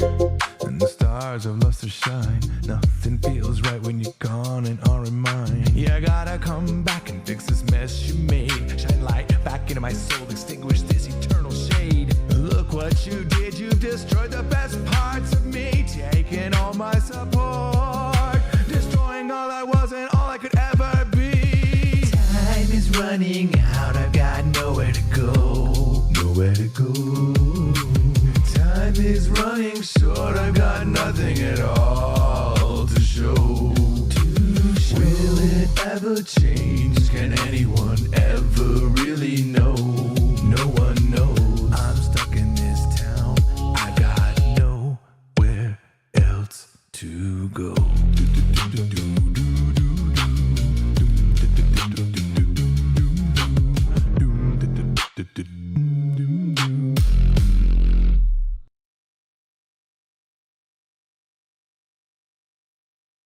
and the stars have lost their shine. Nothing feels right when you're gone and aren't mine. Yeah, I gotta come back and fix this mess you made. Shine light back into my soul, extinguish this eternal shade. Look what you did, you've destroyed the best parts of me, taking all my support, destroying all I was and all I could ever be. Time is running out, I've got nowhere to go, nowhere to go. Time is running short, I've got nothing at all to show. Will it ever change? Can anyone ever really know?